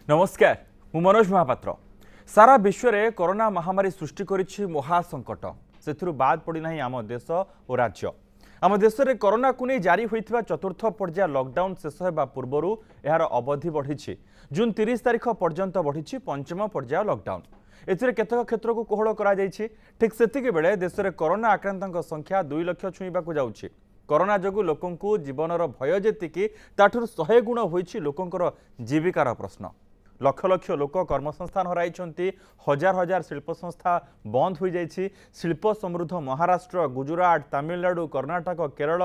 नमस्कार मु मनोज महापात्र। सारा विश्व में कोरोना महामारी सृष्टि करिछि महासंकट से बाद पड़ना आम देश और राज्य। आम देश में कोरोना को नहीं जारी होता चतुर्थ पर्याय लॉकडाउन शेष होगा पूर्व यार अवधि बढ़ी जून 30 तारिख पर्यंत बढ़ी पंचम पर्याय लॉकडाउन। एथिरे केतक क्षेत्र को कोहल करा जायछि। ठीक सेतिके बेले देश में कोरोना आक्रांतक संख्या 2 लाख छुईबाकू जाउछि। कोरोना जोगु लोकंकु जीवनर भय जेतिकी ताठुर 100 गुण होइछि लोकंकर जीविकार प्रश्न। लक्ष लक्ष लोक कर्मसंस्थान हराइछन्ति। हजार हजार शिल्प संस्था बंद हो जाइछि। शिल्प समृद्ध महाराष्ट्र, गुजरात, तमिलनाडु, कर्णाटक, केरल,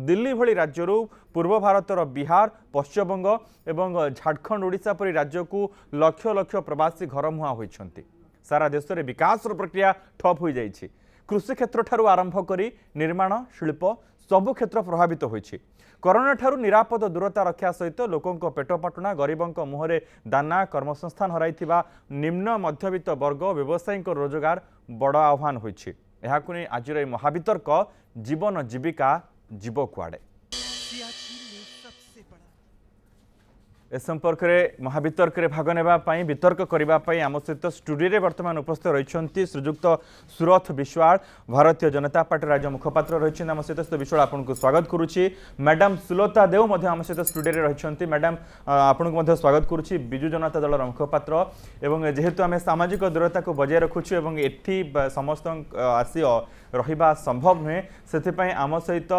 दिल्ली भली राज्यरू पूर्व भारतर बिहार, पश्चिमबंग एवं झारखंड, ओडिशा परि राज्य को लक्ष लक्ष प्रवासी घर मुहां होइछन्ति। सारा देश में विकास प्रक्रिया ठप हो जाइछि। कृषि क्षेत्र ठारू आरंभ करी निर्माण शिल्प सबु क्षेत्र प्रभावित होइछि। कोरोना ठारू निरापद दूरता रक्षा सहित लोकों पेटपाटना, गरीबों मुहरे दाना, कर्मसंस्थान हराइथिबा निम्न मध्यवित्त वर्ग, व्यवसायी रोजगार बड़ आह्वान होइछि। एहाकु नै आजिर महावितर्क जीवन जीविका जीव कुआडे ए संपर्क में महावितर्क रे भाग नेबापी वितर्क करने आम सहित स्टूडियो बर्तमान उपस्थित रही श्रीजुक्त सुरथ विश्वाल, भारतीय जनता पार्टी राज्य मुखपात्र रही आम सहित विश्वाल आपको स्वागत करुच्ची। मैडम सुलता देव आम सहित स्टूडियो रही। मैडम आपको स्वागत करुच्ची विजु जनता दल मुखपात्र। एवं जेहेतु आम सामाजिक दूरता को बजाय रखुचु एवं एठी समस्त आसी रहिबा संभव नुहे से आम सहित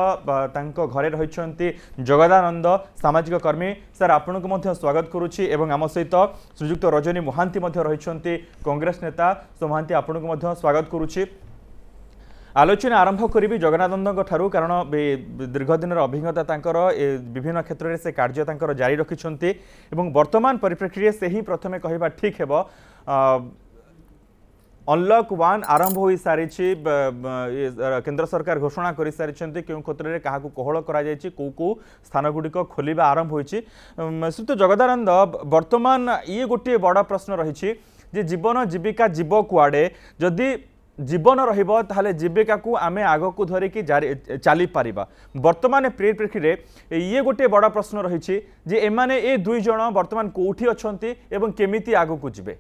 घरे रही जगदानंद सामाजिक कर्मी। सर आपको स्वागत करुच्ची एवं आम सहित श्रीजुक्त रजनी महांती रही कांग्रेस नेता। सो महांती आपको स्वागत करुच्ची। आलोचना आरंभ करी जगन्नाथ ठारू कारण दीर्घ दिन अभिज्ञता तांकर विभिन्न क्षेत्र में से कार्य तांकर जारी रखिछन्ति एवं वर्तमान परिप्रेक्षी से ही प्रथमे कहबा ठीक हेबो। अनलॉक 1 आरंभ हो सारी केंद्र सरकार घोषणा कर सारी क्यों क्षेत्र में क्या कोहल कौ स्थान गुड़िक खोलिबा आरंभ होइछि। श्रीयुक्त जगदानंद वर्तमान ये गोटे बड़ प्रश्न रही जीवन जीविका जीव कुआडे जदि जीवन रहिबो ताहले जीविका को आमे आग को धरिकी चली पारिबा। वर्तमान परिप्रेक्षी में ये गोटे बड़ प्रश्न रही एमाने ए दुई जण वर्तमान कोठी अछंती एवं केमिति आग को जिबे।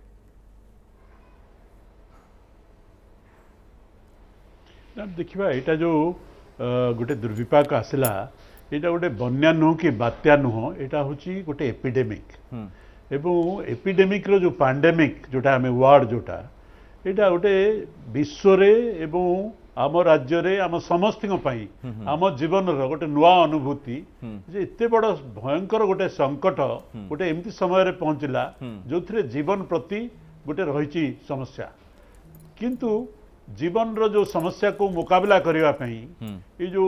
देखिए यहाँ जो गोटे दुर्विपाक आसला यहाँ गोटे बन्या नुह कि बात्या नुह यहाँ हूँ गोटे एपिडेमिक एवं एपिडेमिक रो जो पैंडेमिक जोटा आम वार्ड जोटा यहाँ गोटे विश्व एवं आम राज्य रे आम समस्त आम जीवन गोटे नुआ अनुभूति जे एते बड़ भयंकर गोटे संकट गोटे एमती समय पहुँचला जो थे जीवन प्रति गोटे रही समस्या। किंतु जीवन रो जो समस्या को मुकाबला करने ये जो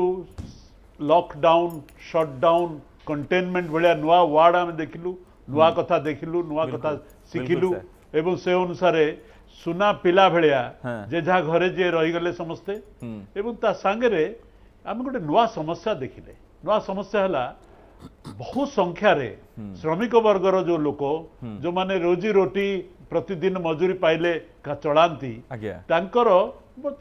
लॉकडाउन शटडाउन कंटेनमेंट भाया नुआ वार्ड आम देखिलु, नुआ कथा देखिलु, नुआ कथा शिखिलु एवं से अनुसार सुना पिला भाया जे जहाँ घरे जे रहीगले समस्ते एवं ता सांगे आम गोटे नुआ समस्या देखिले। नुआ समस्या है बहु संख्यार श्रमिक वर्गर जो लोक जो माने रोजी रोटी प्रतिदिन मजूरी पाइले चलांती तांकर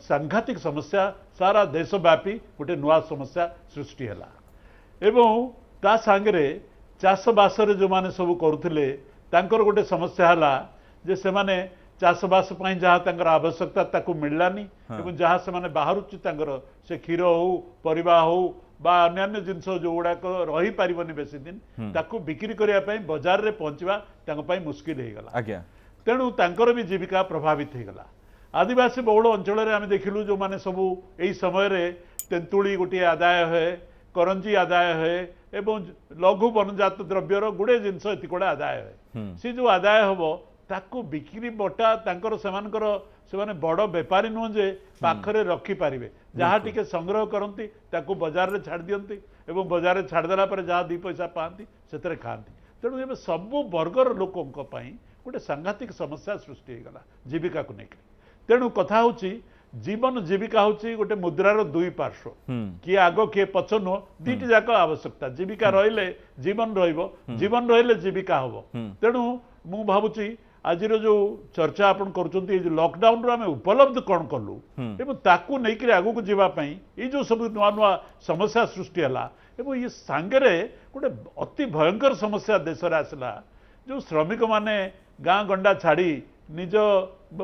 सांघातिक समस्या सारा देशव्यापी गोटे नुआ समस्या सृष्टि है। एवं ता सांगे चाषबास जो माने सब करुले तांकर गोटे समस्या है जे से माने चाषबास जहाँ तांकर आवश्यकता ताकू मिललानी एवं जहाँ से माने बाहरुची तांकर से क्षीर हो परिबा हो बा अन्य जिनस जो गुड़ाक रही पारिबनी बेसी दिन ताकू बिक्री करने बजार रे पहुँचवा तांको पई मुश्किल हो गला। तेणु तांकर भी जीविका प्रभावित हो गला। आदिवासी बहुल अंचल आम देखिलु जो माने सबू यही समय तेंतुली गोटे आदाय है, करंजी आदाय है एवं लघु वनजात द्रव्यर गुड़े जिनस ये गुड़ा आदाय है। सी जो आदाय हम ताकू बिक्री बटा तांकर से बड़ बेपारी नुह जे पाखरे रखी पारे जहाँ टिके संग्रह करती ताकू बाजार रे छाड़ दियंती एवं बाजार रे छाड़देला पर जहाँ 2 पैसा पाती से खाती। तेणु ये सबू वर्गर लोकों गोटे सांघातिक समस्या सृष्टि हो गला जीविका को लेकर। तेणु कथा हूँ जीवन जीविका हूँ गोटे मुद्रार 2 पार्श्व किए आग किए पछ नुह दीटी जाक आवश्यकता। जीविका रहिले जीवन जीवन रहिले जीविका हम। तेणु मु भावुची आज जो चर्चा आपन करुँच लॉकडाउन आम उपलब्ध कौन कलु एवं ताकू नहीं आगू को जीवाई ये जो सब नुआ नुआ समस्या सृष्टि है ये सांगे गोटे अति भयंकर समस्या देश आसला जो श्रमिक माने गाँ गंडा छाड़ी निज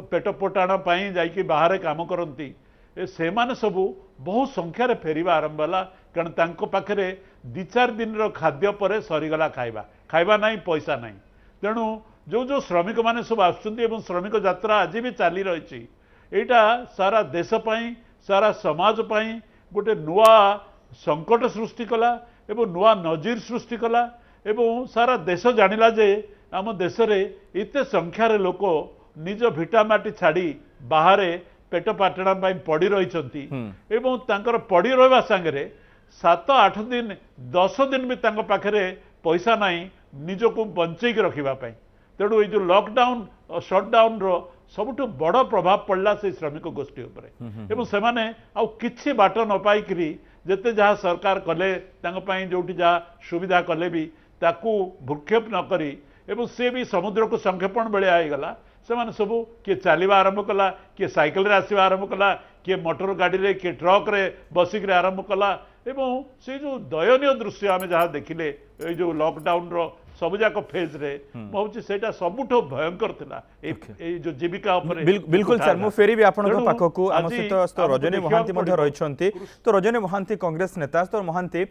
पेट पोटाण जाइए बाहर काम करती से माने सबू बहु संख्यार फेरिबा आरंभ होला कारण तांको पाखरे 2-4 दिन खाद्य पर सरीगला खाइबा खाइबा नहीं पैसा नहीं तेणु जो जो श्रमिक माने सब आसुचंती एवं श्रमिक यात्रा आज भी चली रही एटा सारा देश पाई सारा समाज पाई गोटे नुआ संकट सृष्टि कला एवं नुआ नजीर सृष्टि कला एवं सारा देश जानिला जे आम देश रे इते संख्यार लोक निज भिटामाटी छाड़ी बाहर पेट पाटणा पड़ी रही एवं तांकर पड़ी रहा सांगे 7-8 दिन 10 दिन भी तांको पाखरे पैसा नहीं निजको बंचेक रखापी तेणु ये जो लॉकडाउन शटडाउन रो सबुठ बड़ प्रभाव पड़ला से श्रमिक गोष्ठी उपरे एवं से माने आउ किछि बाट न पाइकरी जेते जहाँ सरकार कले जोटी जहाँ सुविधा कले भी ताकू भूक्षेप न करी एवं से भी समुद्र को संक्षेपण बेले आईगला से माने सबू किए चलवा आरंभ कला किए साइकिल रे आसवा आरंभ कला किए मोटर गाड़ी रे किए ट्रक रे बसिक आरंभ कला एवं से जो दयनीय दृश्य आम जहाँ देखिले ये जो लॉकडाउन रो सबुजाक फेज रे भावुँ सेटा सबुठ भयंकर थिला जो जीविका ऊपर बिल्कुल सर मु फेरी भी आपन पाखकु आम सहित रजनी महांती मध्ये रहिछंती तो रजनी महांती कांग्रेस नेता तो महांती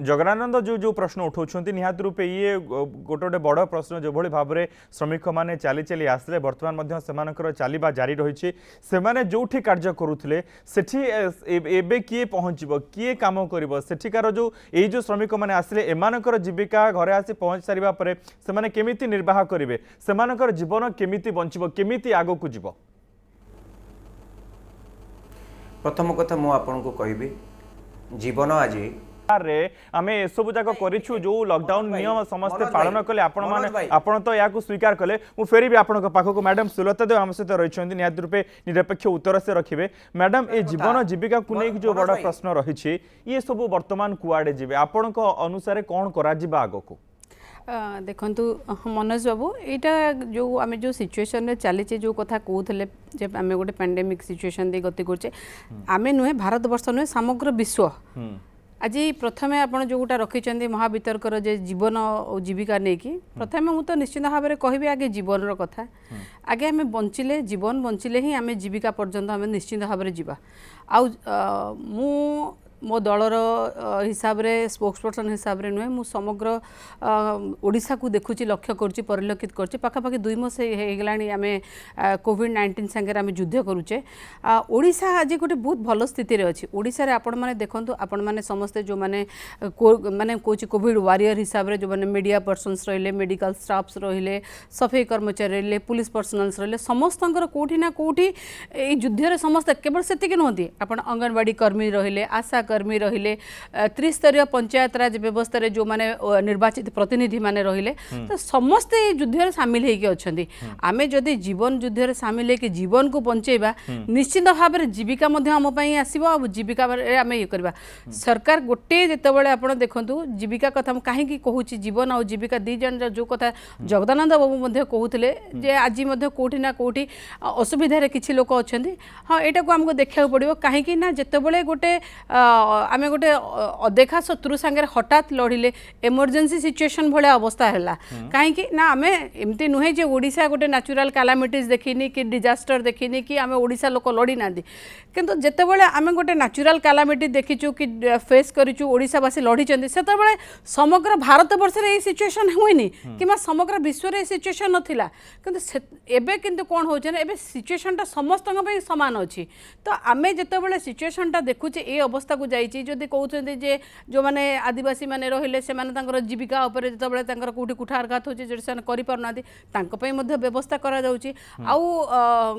जगनानंद जो जो प्रश्न उठाउछंती निहात रूपे ये गोटे बड़ प्रश्न जो भली भाबरे श्रमिक माने चाली चाली आसले वर्तमान मध्ये सेमानकर चालिबा जारी रहिछि सेमाने जोठी कार्य करूथिले सेठी एबे किए पहुंचबो किए काम करबो सेठिकार जो एई जो श्रमिक माने आसले एमानकर जीविका घरे आसी पहुंच से केमिति निर्वाह करेंगे से जीवन केमिति बंचिबो केमिति आगो को जीवो प्रथम कथा मु आपन को कहबी जीवन आज रे आमे एसबु जाक करिछु जो लॉकडाउन नियम समस्त पालन कले आपण तो या स्वीकार कले मु फेरी भी आपण पाखक मैडम सुलता देव आम सहित रही निहात रूपे निरपेक्ष उत्तर से रखिए मैडम ए जीवन जीविका को नहीं जो बड़ा प्रश्न रही ये सब वर्तमान कुआडे जीवे आपण अनुसार कौन करा जिबा आगो को देखु मनोज बाबू यहाँ जो आम जो सिचुएशन चली जो कथा कहते जब आम गोटे पैंडेमिक सिचुएशन दे गति करे आम नुहे भारत वर्ष नुहे समग्र विश्व आज प्रथम आप जो गोटा रखिंट महावितर्कर जे जीवन और जीविका नहीं कि प्रथम मुझे तो निश्चित भाव में कहि आगे जीवन कथा आगे आम बंचिले जीवन बंचिले ही आम जीविका पर्यंत आम निश्चित भाव में जावा मु मो दलर हिसाब रे स्पोक्स पर्सन हिसाब रे नुहे मु समग्र ओडिशा को देखुची लक्ष्य करची परिलक्षित करची पाखापाखि 2 मास हेगलाणी आमे कोविड-19 संगे आमे युद्ध करूचे ओडिशा आज गोटे बहुत भल स्थिति रे अछि ओडिशा रे आपण माने देखंतु आपण माने समस्त जो माने माने कोची कोविड वारियर हिसाब रे जो माने मीडिया पर्सन्स रहिले मेडिकल स्टाफ्स रहिले सफाई कर्मचारी रहिले पुलिस पर्सनल्स रहिले समस्तंकर कोठी ना कोठी ए युद्ध रे समस्त केवल सेति के नहंती आपण अंगनवाड़ी कर्मी रहिले आशा कर्मी रहिले त्रिस्तरीय पंचायत राज व्यवस्था रे जो माने निर्वाचित प्रतिनिधि माने रहिले तो समस्त युद्ध रे शामिल हेके अछंती आमे जदि जीवन युद्ध रे शामिल हेके जीवन को बंचेबा निश्चित भाव में जीविका मध्ये हम पई आसीबो आ जीविका रे आमे ये करबा सरकार गोटे जेतेबेले आपण देखंतु जीविका कथा काहे की कहूची जीवन और जीविका दी जन जो कथा जगदानंद बाबू मध्ये कहूतले जे आज मध्ये कोठी ना कोठी असुविधा रे किछि लोक अछंती हां एटा को हमको देखिया पड़िबो काहे की ना जेतेबेले गोटे आमे गोटे अदेखा शत्रु संगे हठात लड़िले इमरजेंसी सिचुएशन भाया अवस्था है कहीं ना आमे एमती नुहे जे ओडिशा गोटे नेचुरल कैलामिटीज देखिनी कि डिजास्टर देखिनी कि आमे ओडिशा लोक लड़ी ना किंतु जेतेबेले आमे गोटे नेचुरल कैलामिटी देखिचु कि फेस करिचु ओडिशावासी लड़ीचंती सेतेबेले समग्र भारत वर्ष रे सिचुएशन हुईनी कि समग्र विश्व रे सिचुएशन नथिला किंतु एबे किंतु कोन होचे ना एबे सिचुएशन टा समस्त पे समान अछि तो आमे जेतेबेले सिचुएशन टा देखुचे ए अवस्था को जाइए जदि कहते जे जो मैंने आदिवासी मैंने रहिले से माने तांकर जीविका उपरे जेतेबेले तांकर कोठी कुठारघात होचे जे से करि पारनादी तांको पई मध्ये व्यवस्था करा जाउची आउ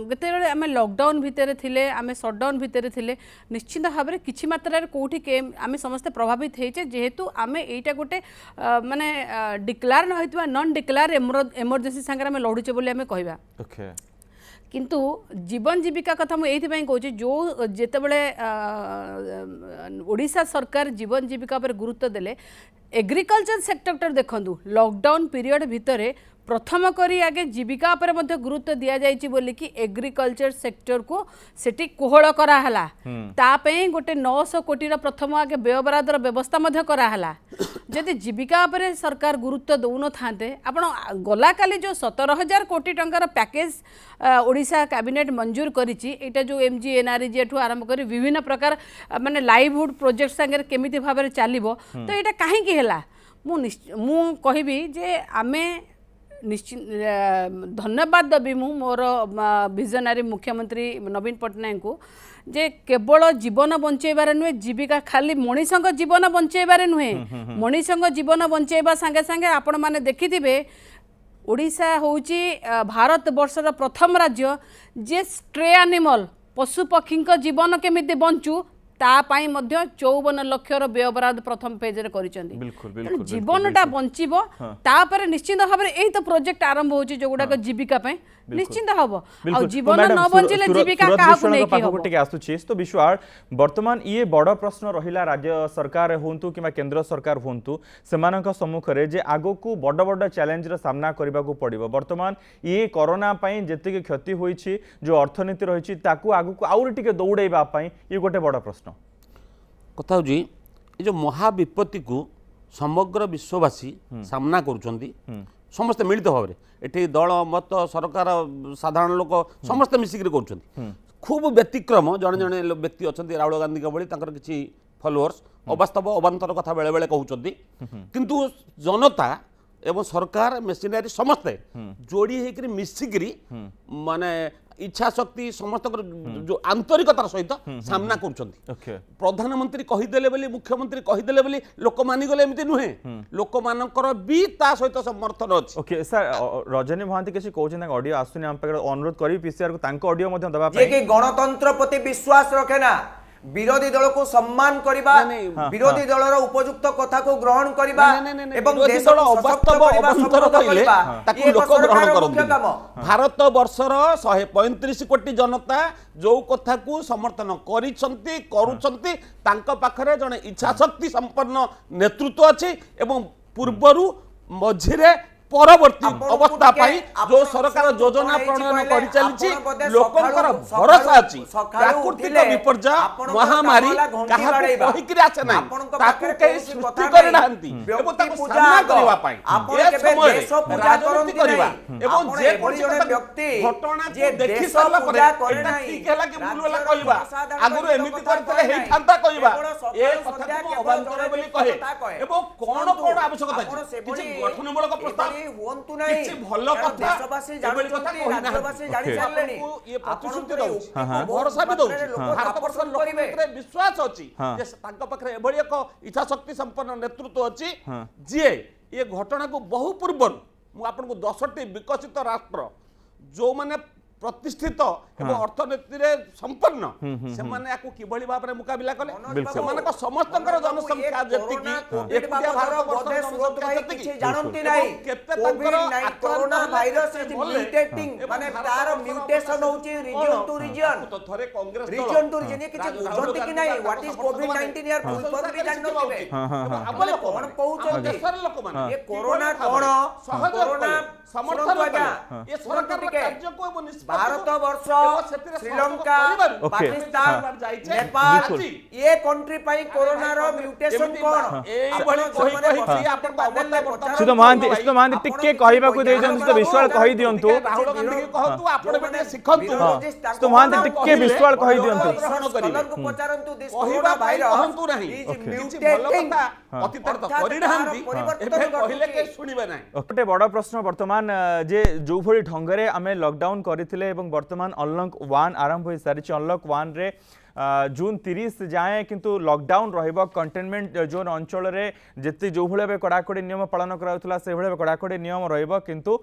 जेतेबेले आमे लॉकडाउन भितरे थिले आमे शटडाउन भितरे थिले निश्चित भाव में किछि मात्रा रे कोठी के आमे समस्त प्रभावित हेचे जेहेतु आमे एटा गोटे माने डिक्लेयर न होइतबा नॉन डिक्लेयर इमरजेंसी संगे आमे लढुचे बोली आमे कहबा ओके किंतु जीवन जीविका कथा मुझे कहूँ जो जितेबले ओडिशा सरकार जीवन जीविका पर गुरुत्व देले एग्रीकल्चर सेक्टर देखु लॉकडाउन पीरियड भितर प्रथम करी आगे जीविका पर मध्य गुरुत्व दिया जाइछि बोली कि एग्रीकल्चर सेक्टर को सेठी कोहळ करा हला तापे गोटे 900 कोटी प्रथम आगे व्ययबरादर व्यवस्था मध्य करा हला जदि जीविका पर सरकार गुरुत्व दौन थाते आपण गला काली जो 17,000 कोटी टंकार पैकेज ओडिशा कैबिनेट मंजूर करिछि एटा जो MGNREGA ठू आरंभ करी विभिन्न प्रकार माने लाइवहुड प्रोजेक्ट संगे केमिति भाबरे चलिबो तो एटा काहे कि हला मु कहबी जे आमे निश्चित धन्यवाद देवी मु मोर विजनरी मुख्यमंत्री नवीन पट्टनायक को जे केवल जीवन बंचेबार नुहे जीविका खाली मनीषक जीवन बंचेबार नुहे मनीषक जीवन बंचेबा संगे संगे आपण माने देखिथिबे ओडिशा होउची भारत वर्षर प्रथम राज्य जे स्ट्रे एनिमल पशु पक्षी जीवन केमिति बंचू तापाई मध्य 54 लक्षर व्ययबराद प्रथम पेज रे करिसेंती जीवनटा बंचिबो तापर निश्चित भाव एई तो प्रोजेक्ट आरंभ होची जोगुडा को जीविका पे निश्चित हबो आ जीवन न बंचिले जीविका काहू नै की हबो टिके आसुची तो विश्वास वर्तमान ये बड़ प्रश्न रहिला राज्य सरकार होंतु किमा केंद्र सरकार होंतु सेमानक सम्मुख रे जे आगो को बड़ बड़ चैलेंज रो सामना करबा को पड़िबो वर्तमान ये कोरोना पई जति के क्षति होईची जो अर्थनीति रहिची ताकू आगो को आउर टिके दौड़ेबा पई ये गोटे बड़ प्रश्न कथा हूँ ये जो महाविपत्ति को समग्र विश्ववासी सामना करुँच समस्ते मिलित भाव ये दल मत सरकार साधारण लोक समस्ते मिसिक कर खूब व्यतिक्रम जड़े जड़े व्यक्ति अच्छा राहुल गांधी भली किसी फॉलोअर्स अवास्तव अवान्तर कथा बेले बेले कहते किंतु जनता एवं सरकार मेसिनरी समस्ते जोड़ी होकर मिसिकी माने इच्छा शक्ति समस्त जो आंतरिकतार सहित सामना कर प्रधानमंत्री कहीदेले बोली मुख्यमंत्री कहीदेले बोली लोक मानिगले एमती नुहे लोक मानकर भी ता सहित समर्थन अछि ओके सर रजनी महांती किसी कहउछन ऑडियो आसुनी हम पे अनुरोध करी पीसीआर को तांको ऑडियो मध्ये दबा जे कि गणतंत्र प्रति विश्वास रखे ना विरोधी दल को सम्मान करिबा विरोधी दलर उपयुक्त कथा को ग्रहण करिबा एवं देश दल अवास्तव अवंतर कहले ताकू लोक ग्रहण करନ୍ତି भारत वर्षर 135 कोटी जनता जो कथा को समर्थन करिसंती करूसंती तांको पाखरे जने इच्छा शक्ति संपन्न नेतृत्व अछि एवं पूर्वरु मझिरे परवर्ती अवस्था पाई जो सरकार योजना प्रणयन करि चलिछि लोकंकर भरोसा अछि प्राकृतिक विपर्यय महामारी काहा कहि कि आछे नै ताकू के सृष्टि करि नाहंती एवं ताकू सामना करबा पाई ए समय राजनीति करबा एवं जे जने व्यक्ति घटना जे देखि साला पर एटा ठीक हैला कि बुलवाला कहबा आगुर एमिति करतले हेइ थांता कहबा ए कथा को अबांतर बोली कहे एवं कोन कोन आवश्यकता अछि किछि गठनमूलक प्रस्ताव हुंतु नै किछि भलो कथा देशवासी जानि राज्यवासी जानि सारलेनी ये प्रतिश्रुति दउछि भरोसा भी दउछि भारत वर्ष लोकतंत्र विश्वास अछि जे तांका पाखरे एभली एक इच्छा शक्ति संपन्न नेतृत्व अछि जे ये घटना को बहु पूर्व मु आपन को 10टी विकसित राष्ट्र जो माने प्रतिष्ठित एवं अर्थनीति रे संपन्न से माने याकू किबळी भाबरे मुकाबिला कले से माने को समस्तकर जनसंख्या जति की एकटिया भारत वर्ष जनसंख्या जति की जानंती नाही केते तंकर कोरोना वायरस इज म्यूटेटिंग माने तार म्यूटेशन होची रीजन टू रीजन तो थरे कांग्रेस रीजन टू रीजन किछि बुझंती कि नाही व्हाट इज कोविड-19 यार फुलफॉर्म भी जान नथिबे आपण कोन कहउछन देशर लोक माने ये कोरोना कोन कोरोना समर्थन ये सरकार राज्य को एवं भारत वर्ष श्रीलंका पाकिस्तान नेपाल ये कंट्री पाई कोरोना रो म्यूटेशन कोन ए बळी कहि कहि आपन अवस्था सुध महांती टिके कहबा को देजन तो विश्वास कहि दियंतु राहुल गांधी कहतु आपन बेटे सिखंतु सुध महांती टिके विश्वास कहि दियंतु ग्रहण करिवे को पचारंतु दिस कोरोना कहबा वायरस कहंतु नाही किछि भलो कथा अतीतर तो करि नाहंती एबे कहिले के सुनिबे नाही गोटे बड़ प्रश्न वर्तमान जे जो भली ढंगरे आमे लॉकडाउन करथिले एवं वर्तमान अनलॉक 1 आरंभ होई सारिछि अनलॉक 1 रे जून 30 जाए किंतु लॉकडाउन रहिबो कंटेनमेंट जोन अंचल रे जेते जो भले कड़ाकड़ी नियम पालन कराउथला से भले कड़ाकड़ी नियम रहिबो किंतु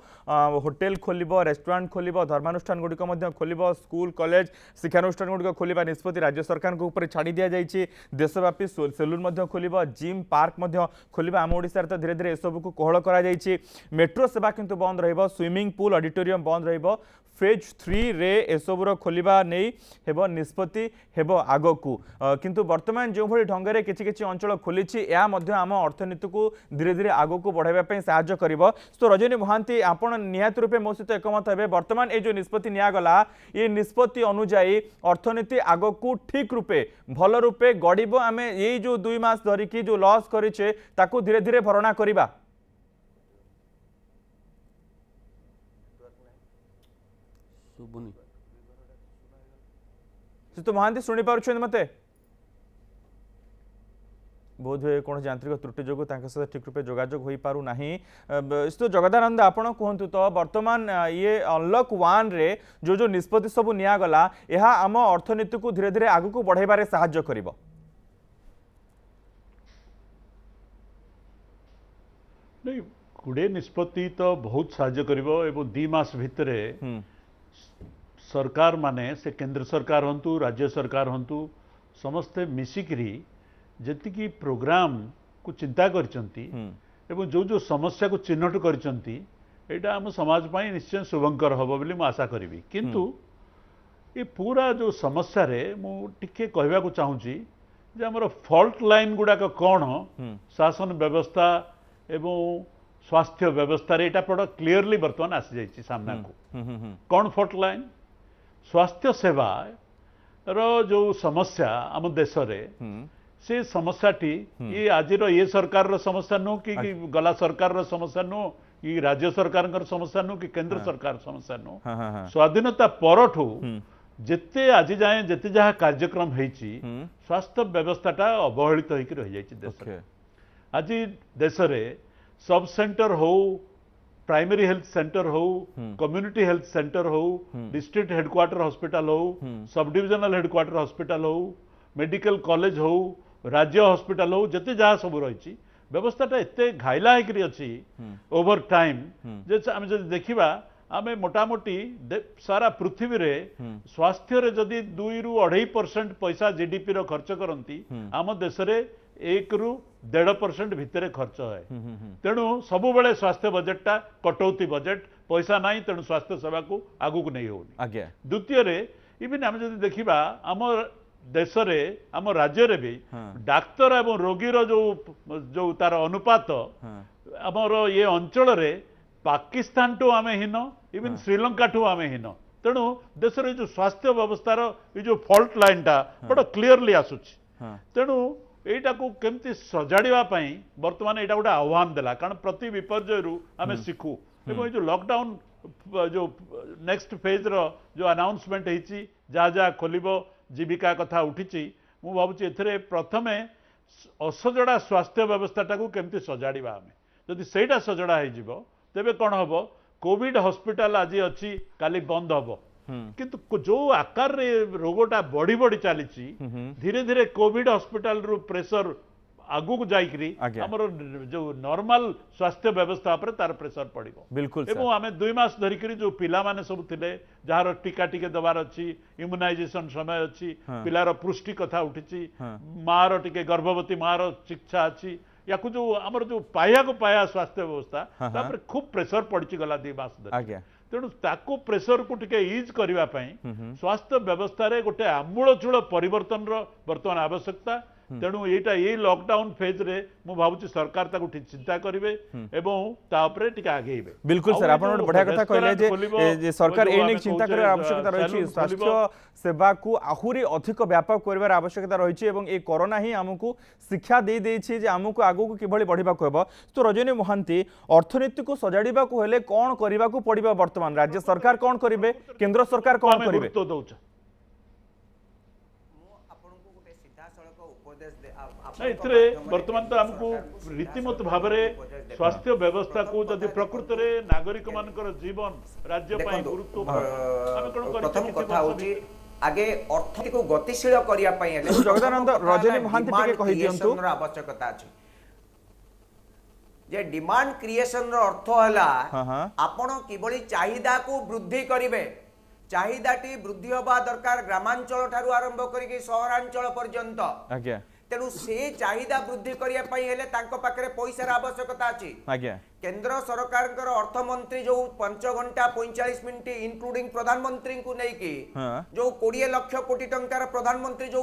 होटल खोलिबो रेस्टोरेंट खोलिबो धर्मानुष्ठान गुडी को मध्ये खोलिबो स्कूल कॉलेज शिक्षानुष्ठान गुडी को खोलिबा निष्पत्ति राज्य सरकार को ऊपर छाड़ी दिया जाइछि देशव्यापी सेलून मध्ये खोलिबो जिम पार्क मध्ये खोलिबा आम ओडिसा रे तो धीरे धीरे ए सब को कोहळ करा जाइछि मेट्रो सेवा किंतु बंद रहिबो स्विमिंग पूल ऑडिटोरियम बंद रहिबो फेज 3 रे एसबुर खोलिबा नै हेबो निष्पत्ति हेबो आगकू किंतु वर्तमान जो भली ढंगरे किछि किछि अंचल खोलिछि या मध्य आम अर्थनीति को धीरे धीरे आगकू बढ़ाइबा पई सहाय्य करिवो। तो रजनी महांती आपण निहात रूपे मो सहित एकमत हेबे वर्तमान ए जो निष्पत्ति निया गला ये निष्पत्ति अनुसार अर्थनीति आगकू ठीक रूपे भल रूपे गड़िबो आमे ये जो 2 मास धरिकी जो लॉस करिछे ताकू धीरे धीरे भरणा करिबा। तो महांती शुणी पारुछन मते बोध हुए कौन यांत्रिक त्रुटि जो सहित ठीक रूपे जोगाजोग हो पारु नाही। तो जगदानंद आपण कहतु तो वर्तमान ये अनलॉक 1 रे जो निष्पत्ति सब निया गला यह आम अर्थनीति को धीरे धीरे आगु को बढ़ाइबारे सहाय्य करिवो। नहीं गुड़े निष्पत्ति तो बहुत साहाय्य करिवो एवं 2 मास भितरे सरकार माने से केंद्र सरकार हंतु राज्य सरकार हंतु समस्ते मिसिकरी जेतिकी प्रोग्राम को चिंता करचंती एवं जो जो समस्या को चिन्हट करचंती एटा हम समाज पाई निश्चय शुभंकर हबो बोली मैं आशा करिवि। किंतु ये पूरा जो समस्या रे मु टिके कहबा को चाहूची जे हमर फॉल्ट लाइन गुडा को कोन शासन व्यवस्था एवं स्वास्थ्य व्यवस्था रे एटा बड़ा क्लियरली वर्तमान आसी जाइछि सामना को। कोन फॉल्ट लाइन स्वास्थ्य सेवा रो जो समस्या हम देश रे से समस्याटी ये आजिर ये सरकार रो समस्या नु कि गला सरकार रो समस्या नु कि राज्य सरकार समस्या नु कि केंद्र सरकार समस्या नु स्वाधीनता परठू जेते आज जाए जेते जहाँ कार्यक्रम होईची स्वास्थ्य व्यवस्थाटा अवहेलित होइकी रहि जाइछि देश। आज देश रे सब सेंटर हो प्राइमरी हेल्थ सेंटर हो कम्युनिटी हेल्थ सेंटर हो डिस्ट्रिक्ट हेडक्वार्टर हॉस्पिटल हो सब डिविजनल हेडक्वार्टर हॉस्पिटल हो मेडिकल कॉलेज हो राज्य हॉस्पिटल हो जते जहाँ सब रही व्यवस्थाटा एते घाइला होकर अच्छी ओवर टाइम जे आम जब देखा आम मोटामोटी सारा पृथ्वी रे स्वास्थ्य रे जदि 2 ରୁ 2.5% पैसा जीडीपी रो खर्च करती आम देश रे 1 ରୁ 1.5% भितर खर्च है। तेणु सबु बेले स्वास्थ्य बजेटटा कटौती बजेट पैसा नहीं तेणु स्वास्थ्य सेवा को आगू को नहीं होनी। द्वितीय रे इवन आम जब देखा आम देश रे आम राज्य रे भी डाक्तर एवं रोगीर जो तार अनुपात आमर ये अंचल रे पाकिस्तान टू आम हीन इवन श्रीलंका टू आम हीन। तेणु देश रे जो स्वास्थ्य व्यवस्थार ये जो फॉल्ट लाइन टा बड़ा क्लियरली आसुची। तेणु एटा को केमती सजाड़िबा पई वर्तमान एटा गोटे आह्वान देला कारण प्रति विपर्यय रु आम शिखु एवं जो लॉकडाउन जो नेक्स्ट फेज रो जो अनाउंसमेंट होईची जहाँ जहाँ खोलिबो जीविका कथा उठी मु भावुची एथरे प्रथमे असजड़ा स्वास्थ्य व्यवस्थाटा को केमती सजाड़िबा आमे जदि सेटा सजड़ा हो जिवो तेबे कोन हबो कोविड हॉस्पिटल आज अच्छी काली बंद हबो किंतु जो आकार रे रोगटा बढ़ी बढ़ी चली धीरे धीरे कोविड हॉस्पिटल रु प्रेशर आगु को जाइकरी हमर जो नॉर्मल स्वास्थ्य व्यवस्था पर तार प्रेशर पड़िबो। बिल्कुल एवं आमे 2 मास धरिकरी जो पिला माने सब थिले जहार टीका टिके दबार अछि इम्युनाइजेशन समय अछि पिलार पुष्टि कथा उठिछि मार टिके गर्भवती मार शिक्षा अछि या को जो हमर जो पाया को पाया स्वास्थ्य व्यवस्था तापर खूब प्रेशर पड़छि गला 2 मास धरि। तेणु ताको प्रेशर को टिके ईज करबा पई स्वास्थ्य व्यवस्था रे गोटे आमूलचूल परिवर्तन रो वर्तमान आवश्यकता। तेणु एटा ये लॉकडाउन फेज रे मु भावुची सरकार ताको चिंता करिवे एवं तापरे टिके आगेइबे। बिल्कुल सर आपण बढ़िया कथा कहले जे सरकार ए नेक चिंता करे आवश्यकता रही स्वास्थ्य सेवा को आहुरी अधिक व्यापक करबार आवश्यकता रही एवं ए कोरोना ही हमकु शिक्षा दे देछि जे हमकु आगु को किभली बढ़िबा को हेबो। तो रजनी महांती अर्थनीति को सजाड़िबा को हेले कोन करबा को पड़िबा वर्तमान राज्य सरकार कोन करिवे केंद्र सरकार कोन करिवे तो दउछ एथरे वर्तमान तो हमको रीतिमत भाव स्वास्थ्य व्यवस्था को जदि प्रकृत रे नागरिक मानकर जीवन राज्य पई गुरुत्व प्रथम कथा होची आगे अर्थनीति को गतिशील करिया पई हेले जगदानंद रजनी महांती टिके कहि दियंतु आवश्यकता अछि जे डिमांड क्रिएशन रो अर्थ हला आपण किबळी चाहिदा को वृद्धि करिवे चाहिदाटी वृद्धि होबा दरकार ग्रामांचल ठारू आरंभ करिके शहरांचल पर्यंत। तेणु से चाहिदा वृद्धि करिया पई हेले तांको पाखरे पैसार आवश्यकता अछि आज्ञा केंद्र सरकार अर्थमंत्री जो 5 घंटा 45 मिनिट इंक्लूडिंग प्रधानमंत्री को नहीं कि हाँ। जो 20 लाख कोटी टंकार प्रधानमंत्री जो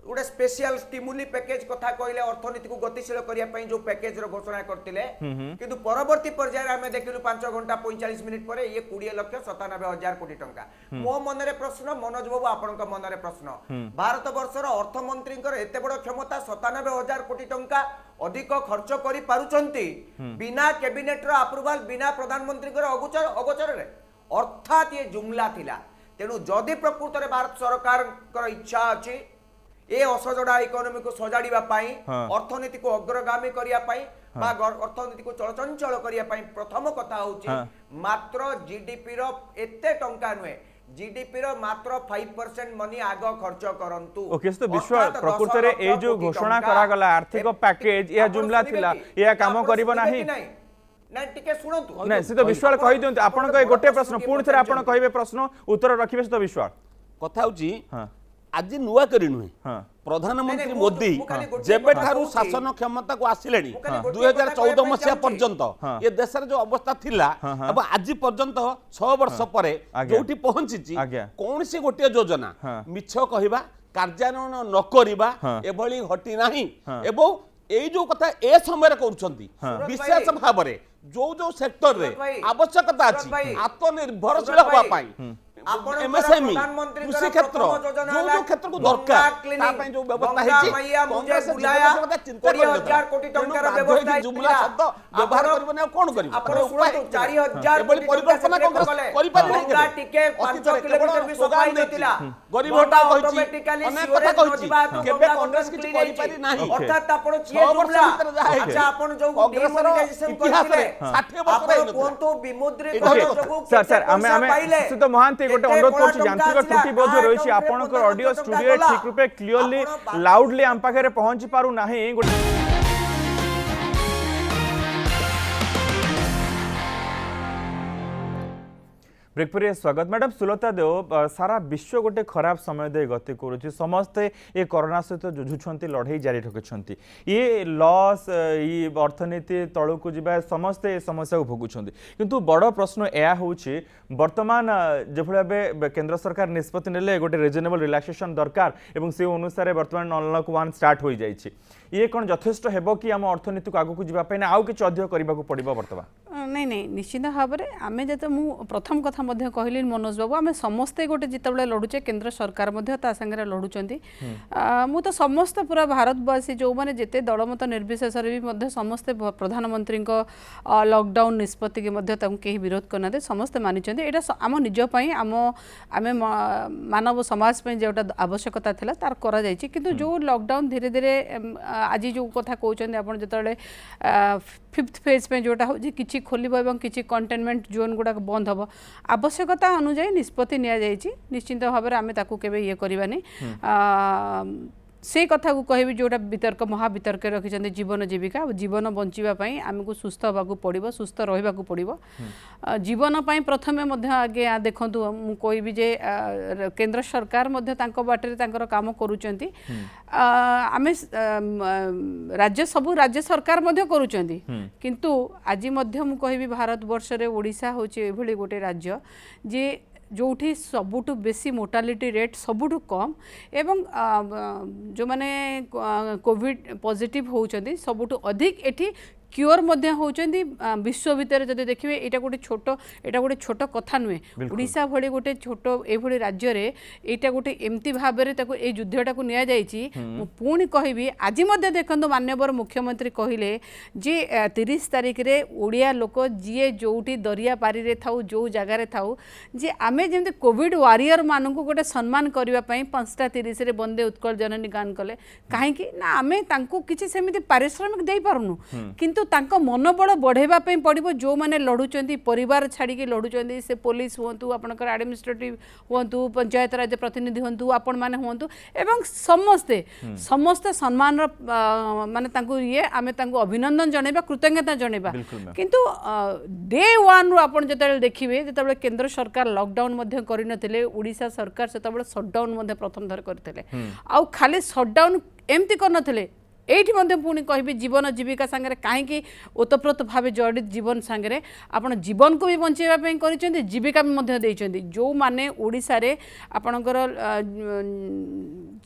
गोटे स्पेशल स्टिमुली पैकेज कथा कहले अर्थनीति को गतिशील करिया पई जो पैकेज रो घोषणा करथिले किंतु परवर्ती पर्याय हमें देखिलु 5 घंटा 45 मिनिट परे ये 20 लाख 97 हजार कोटी टंका मो मनरे प्रश्न मनोज बाबू आपनका मनरे प्रश्न भारत वर्षर अर्थमंत्री एते बड़ क्षमता 97 हजार कोटी टंका अधिक खर्च करि पारुचंती बिना कैबिनेट रो अप्रूवल बिना प्रधानमंत्री अगोचर रे अर्थात ये जुमला थिला तेणु जदि प्रकृत रे भारत सरकार इच्छा अछि ए असजड़ा इकोनॉमी को सजाड़िबा पाई अर्थनीति को अग्रगामी करिया पाई बा अर्थनीति को चलचंचल करिया पाई प्रथम कथा होची मात्र जीडीपी रो एते टंका नुए जीडीपी रो मात्र 5% मनी आग खर्च करंतु ओके तो विश्व प्रकृत रे ए जो घोषणा करा गला आर्थिक पैकेज या जुमला थिला या काम करिवो नाही ना टिके सुनंतु नहीं से तो विश्वाल कहि दियंतु आपन को गोटे प्रश्न पूर्ण थरे आपन कहिबे प्रश्न उत्तर रखिबे से तो विश्वाल कथा होची आज नुआ करी नुहे प्रधानमंत्री मोदी जेबे ठारू शासन क्षमता को आसिले 2014 मसीहा पर्यंत ये देश जो अवस्था थिला अब आज पर्यंत 6 वर्ष परे जोठी पहुंची कौन सी गोटे योजना मिछ कहिबा कार्यान्वयन न करिबा एभली घटी नाही एवं एई जो कथा ए समय करूछंती विशेष भाबरे जो सेक्टर रे आवश्यकता अछि आत्मनिर्भरशील होबा पाई एमएसएमई कृषि क्षेत्र जो क्षेत्र को दरकार ता पई जो व्यवस्था हेची मुझे बुलाया 40,000 कोटी टंकार व्यवस्था जुमला शब्द व्यवहार करबो ना कोन करबो आपण उपाय 40,000 कोटी परिकल्पना कांग्रेस करि पारि नै टिके 5 किलोमीटर भी सफाई नथिला गरीब हटा कहिची अनेक कथा कहिची केबे कांग्रेस किछ करि पारि नाही अर्थात आपण किए जुमला अच्छा आपण जो डिमोनेटाइजेशन करथिले 60 वर्ष रे कोंतो विमुद्रीकरण जो सर हमें सुध महांती गोटे अनुरोध करछि यांत्रिक त्रुटि बोध रहिछि आपनकर ऑडियो स्टूडियो ठीक रूपे क्लियरली लाउडली आम पाखरे पहुंची पारु नाही ब्रेक पर स्वागत मैडम सुलता देव सारा विश्व गोटे खराब समय दे गति करुच्ची समस्ते ये कोरोना सहित जुझुंट लड़ाई जारी रखुंट ये लॉस ये अर्थनीति तलू को जा समस्ते ये समस्या को भोगुंट किंतु बड़ प्रश्न यह हूँ बर्तमान जो भाव केंद्र सरकार निष्पत्ति नेले गोटे रिजनेबल रिलैक्सेशन दरकार एवं से अनुसार बर्तमान अनलॉक 1 स्टार्ट हो जाइए ये कौन यथेष्ट हेबो कि आम अर्थनीति को आगू जावाई ना आउ कि अधिक करने पड़ो बर्तमान नहीं नहीं निश्चित भाव में आम जो मु प्रथम कथा कहली मनोज बाबू आम समस्ते गोटे जिते लड़ुचे केंद्र सरकार सागर लड़ुंट मु तो समस्त पूरा भारतवासी जो मैंने जिते दलमत निर्विशेष भी समस्ते प्रधानमंत्री लॉकडाउन निष्पत्ति की कहीं विरोध करना समस्ते मानी यहाँ आम निजपाई आम आम मानव समाज जोटा आवश्यकता था तार करा जायछि किंतु जो लॉकडाउन धीरे धीरे आज जो कथा कहते आप जो 5th फेज पे जोटा हो किछि खोलिबो एवं किछि कंटेनमेंट जोन गुडा बंद हबो आवश्यकता अनुसार निष्पत्ति निया जायछि निश्चित भाव में आम ताकू केबे ये करबानी से कथा को कहबी जोटा वितर्क महावितर्क रखिछन्ते जीवन जीविका जीवन बंचिबाई आमको सुस्थ होगा पड़ो सुस्थ रहा पड़ो जीवन पाई प्रथमे आगे देखु मुझे कहबी जे केंद्र सरकार बाटे काम करुँच आम राज्य सबू राज्य सरकार करुँच किंतु आज कहबी भारत वर्ष रे ओडिशा होची एभली गोटे राज्य जे जोठी सबुठु बेसी मोर्टालिटी रेट सबुठु कम एवं जो माने कोविड पॉजिटिव होउचंदी सबुठु अधिक एठी क्योर मध्य होउचंदी विश्व भितर जदि देखिबे एटा गोटे छोट कथा नुहे ओडिशा भली गोटे छोट ए भली राज्य रे एटा गोटे एमती भाबरे ताको ए युद्धटा को निया जायछि मु पुणी कहबी आज मध्य देखंतु माननीय मुख्यमंत्री कहिले जे 30 तारिख रे ओडिया लोक जिए जोठी दरिया पारी रे थाउ जो जगह रे थाउ जे आमे जेमते कोविड वारियर मानकु गोटे सम्मान करबा पई 5:30 रे बंदे उत्कल जननी गान कले काहे कि ना आमे तांको किछि सेमिति पारिश्रमिक देई पारुनु किंतु तांको मनोबल बढ़ेबा पई पड़िबो जो माने लडुचंती परिवार छाड़ी के लडुचंती से पुलिस होंतु आपनकर एडमिनिस्ट्रेटिव होंतु पंचायत राज प्रतिनिधि होंतु आपण माने होंतु एवं समस्ते समस्त सम्मान माने तांको ये आमे तांको अभिनंदन जणेबा कृतज्ञता जणेबा किंतु डे 1 रु आपण जतले देखिबे जतले केंद्र सरकार लॉकडाउन मध्ये करि नथिले ओडिशा सरकार सेतबे शटडाउन मध्ये प्रथम थर करथिले आ खाली शटडाउन एमती कर एठी मध्य पुणी कहबी जीवन जीविका सांगे कहीं ओतप्रोत भाव जड़ित जीवन सांगे आपण जीवन को भी बचाइबा कर जीविका भी जो माने ओडिशा रे आपणकर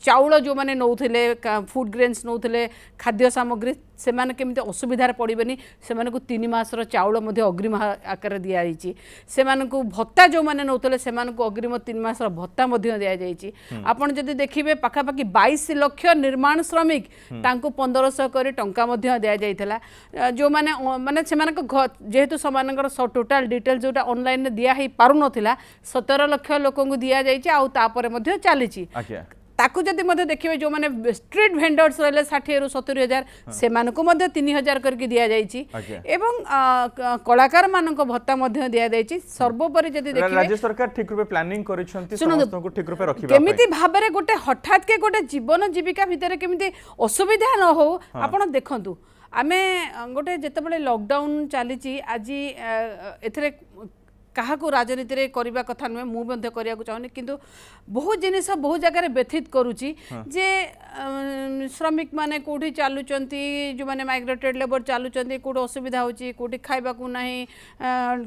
चाउल जो माने नौथिले फूड ग्रेन्स नौथिले खाद्य सामग्री से माने केमिति असुविधार पड़बेनी से माने को 3 मासर चाउल मध्य अग्रिम आकार दिया जाइछि से माने को भत्ता जो माने नौथिले से माने को अग्रिम 3 मासर भत्ता मध्य दिया जाइछि आपण जदि देखिबे पाखापाखि 22 लाख निर्माण श्रमिक तांको 1500 करी टंका मध्य दिया जाइथला जो माने माने से माने को जेहेतु समानकर टोटल डिटेल जोटा ऑनलाइन रे दिया हे पारु नथिला 17 लाख लोक को दिया जाइछि आ तापर मध्य चलीछि ताकू जदि मध्य देखिए जो माने स्ट्रीट वेंडर्स रहे 60 रु 70 हजार से मानको मध्य 3000 करके दिया जाइछि एवं कलाकार मानको भत्ता मध्य दिया जाइछि सर्वोपरि जदि देखिए राज्य सरकार ठीक रूपे प्लानिंग करिसंती समस्त को ठीक रूपे रखिबा केमिति भाबरे गोटे हठात के गोटे जीवन जीविका भितर केमिति असुविधा न हो आपण देखंतु आमे गोटे जेतेबेले लॉकडाउन चलीछि आज एथरे कहा को राजनीति रे करिबा कथा नुहे मु मध्य करिया को चाहनी किंतु बहुत जिनिस बहुत जगह व्यथित करूची जे श्रमिक माने कोठी चालुचंती जो माने माइग्रेटेड लेबर चालुचंती कोठी असुविधा होची कोठी खाइबा को नाही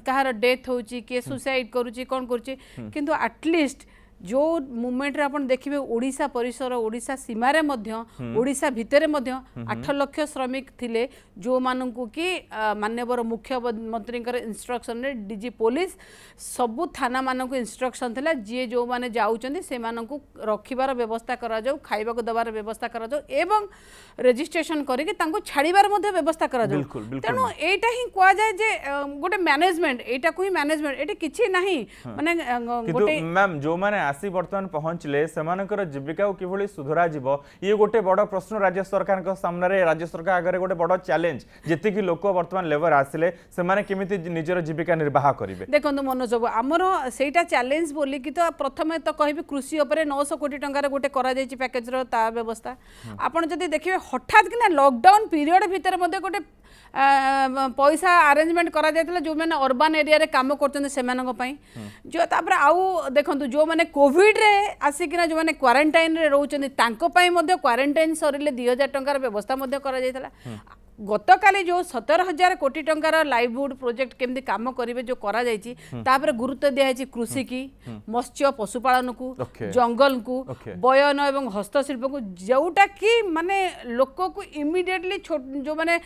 कहार डेथ होची के सुसाइड करूची कोन करूची किंतु एटलीस्ट जो मूवमेंट रे आपण देखिबे ओडिशा परिसर ओडिशा सीमा रे मध्य ओडिशा भितरे मध्य 8 लाख श्रमिक थिले जो माननकु कि माननीय मुख्यमंत्री इंस्ट्रक्शन रे डीजी पुलिस सबु थाना माननकु इंस्ट्रक्शन थिला जे जो माने जाउचंदी से माननकु रखिबार व्यवस्था करा जाऊ खाइबा को दबार व्यवस्था करा जाऊ एवं रजिस्ट्रेशन करी कि तांको छाड़ीबार मध्य व्यवस्था करा जाऊ तेनो एटा ही कोआ जाय जे गोटे मैनेजमेंट एटा को ही मैनेजमेंट एटा किछि नाही माने गोटे मैम जो माने आसी वर्तमान पहुंचले सेमानकर जीविका को किभली सुधरा जीवो ये गोटे बड़ प्रश्न राज्य सरकार के सामने रे राज्य सरकार आगे गोटे बड़ चैलेंज जेति कि लोक वर्तमान लेबर आसिले से माने केमिति निजर जीविका निर्वाह करिवे देखंतु मनोज बाबू हमरो सेटा चैलेंज बोली कि तो प्रथमे तो कहबी कृषि ऊपर 900 कोटी टंका गोटे करा जायछि पैकेज रो ता व्यवस्था आपण जदि देखिबे हठात कि ना लॉकडाउन पीरियड भीतर मध्ये गोटे पैसा अरेंजमेंट करा जायतला जो माने अर्बन एरिया रे काम करछन सेमानक पई जो तापर आउ देखंतु जो माने कोविड रे आसिकिना जो माने क्वारंटाइन रे रहउछन तांको पई मध्ये क्वारंटाइन सरिले 2000 टंकार व्यवस्था मध्ये करा जायतला गतकाली जो 17,000 कोटी टंकार लाइवलीहुड प्रोजेक्ट केमती काम करिवे जो करा जायछि तापर गुरुत्व दिया जायछि कृषि की मत्स्य पशुपालन को जंगल को बयन एवं हस्तशिल्प को जोटा कि माने लोक को इमिडिएटली जो माने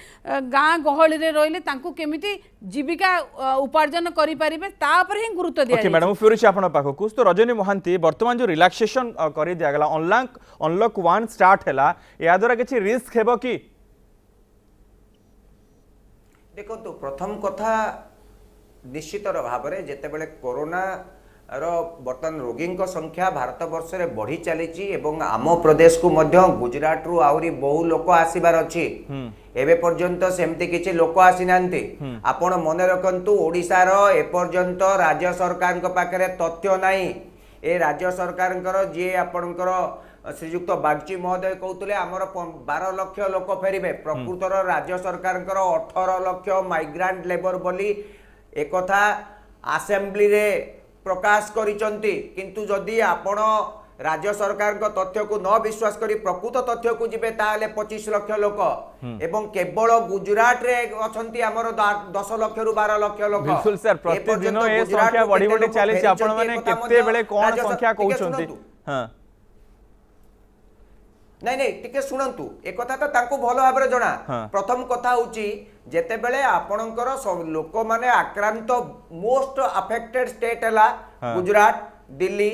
गाँ गहली रे रहले तांको केमिति जीविका उपार्जन करि परिबे तापर ही गुरुत्व दिया ओके मैडम फिर से आपण पाखकु तो रजनी मोहंती वर्तमान जो रिलैक्सेशन करि दिया गला अनलॉक 1 स्टार्ट हैला या द्वारा किछि रिस्क हेबो कि देखो तो प्रथम कथा निश्चित भाव में जितेबाला कोरोना बर्तमान रोगी संख्या भारत वर्ष में बढ़ी चली आम प्रदेश को गुजरात रु आहरी बहु लोक आसबार अच्छी एबे पर्यंत सेमती किछि लोक आसी नांती आपण मन रखंतु ओडिशार एपर्यंत राज्य सरकार पाखरे तथ्य नाही ए राज्य सरकार जी आपणकर श्रीजुक्त बागची महोदय कहते आमर 12 लाख लोक फेरबे प्रकृतर राज्य सरकार 18 लाख माइग्रांट लेबर बोली एक कथा असेंबली रे प्रकाश करिसंती किंतु जदि आपण राज्य सरकार तथ्य को न विश्वास करी प्रकृत तथ्य को जिबे ताले 25 लाख लोक एवं केवल गुजरात रे अछंती हमर 10 लाख रु 12 लाख लोक बिल्कुल सर प्रतिदिन ए संख्या बढ़ी बढ़ी चली आपण माने केते बेले कोन संख्या कहउछंती हां नहीं नहीं टिके सुनंतु एक कथा तो तांको भलो भाबरे जणा प्रथम कथा होची जेते बेले आपणकर लोक माने आक्रांत मोस्ट अफेक्टेड स्टेट हला गुजरात दिल्ली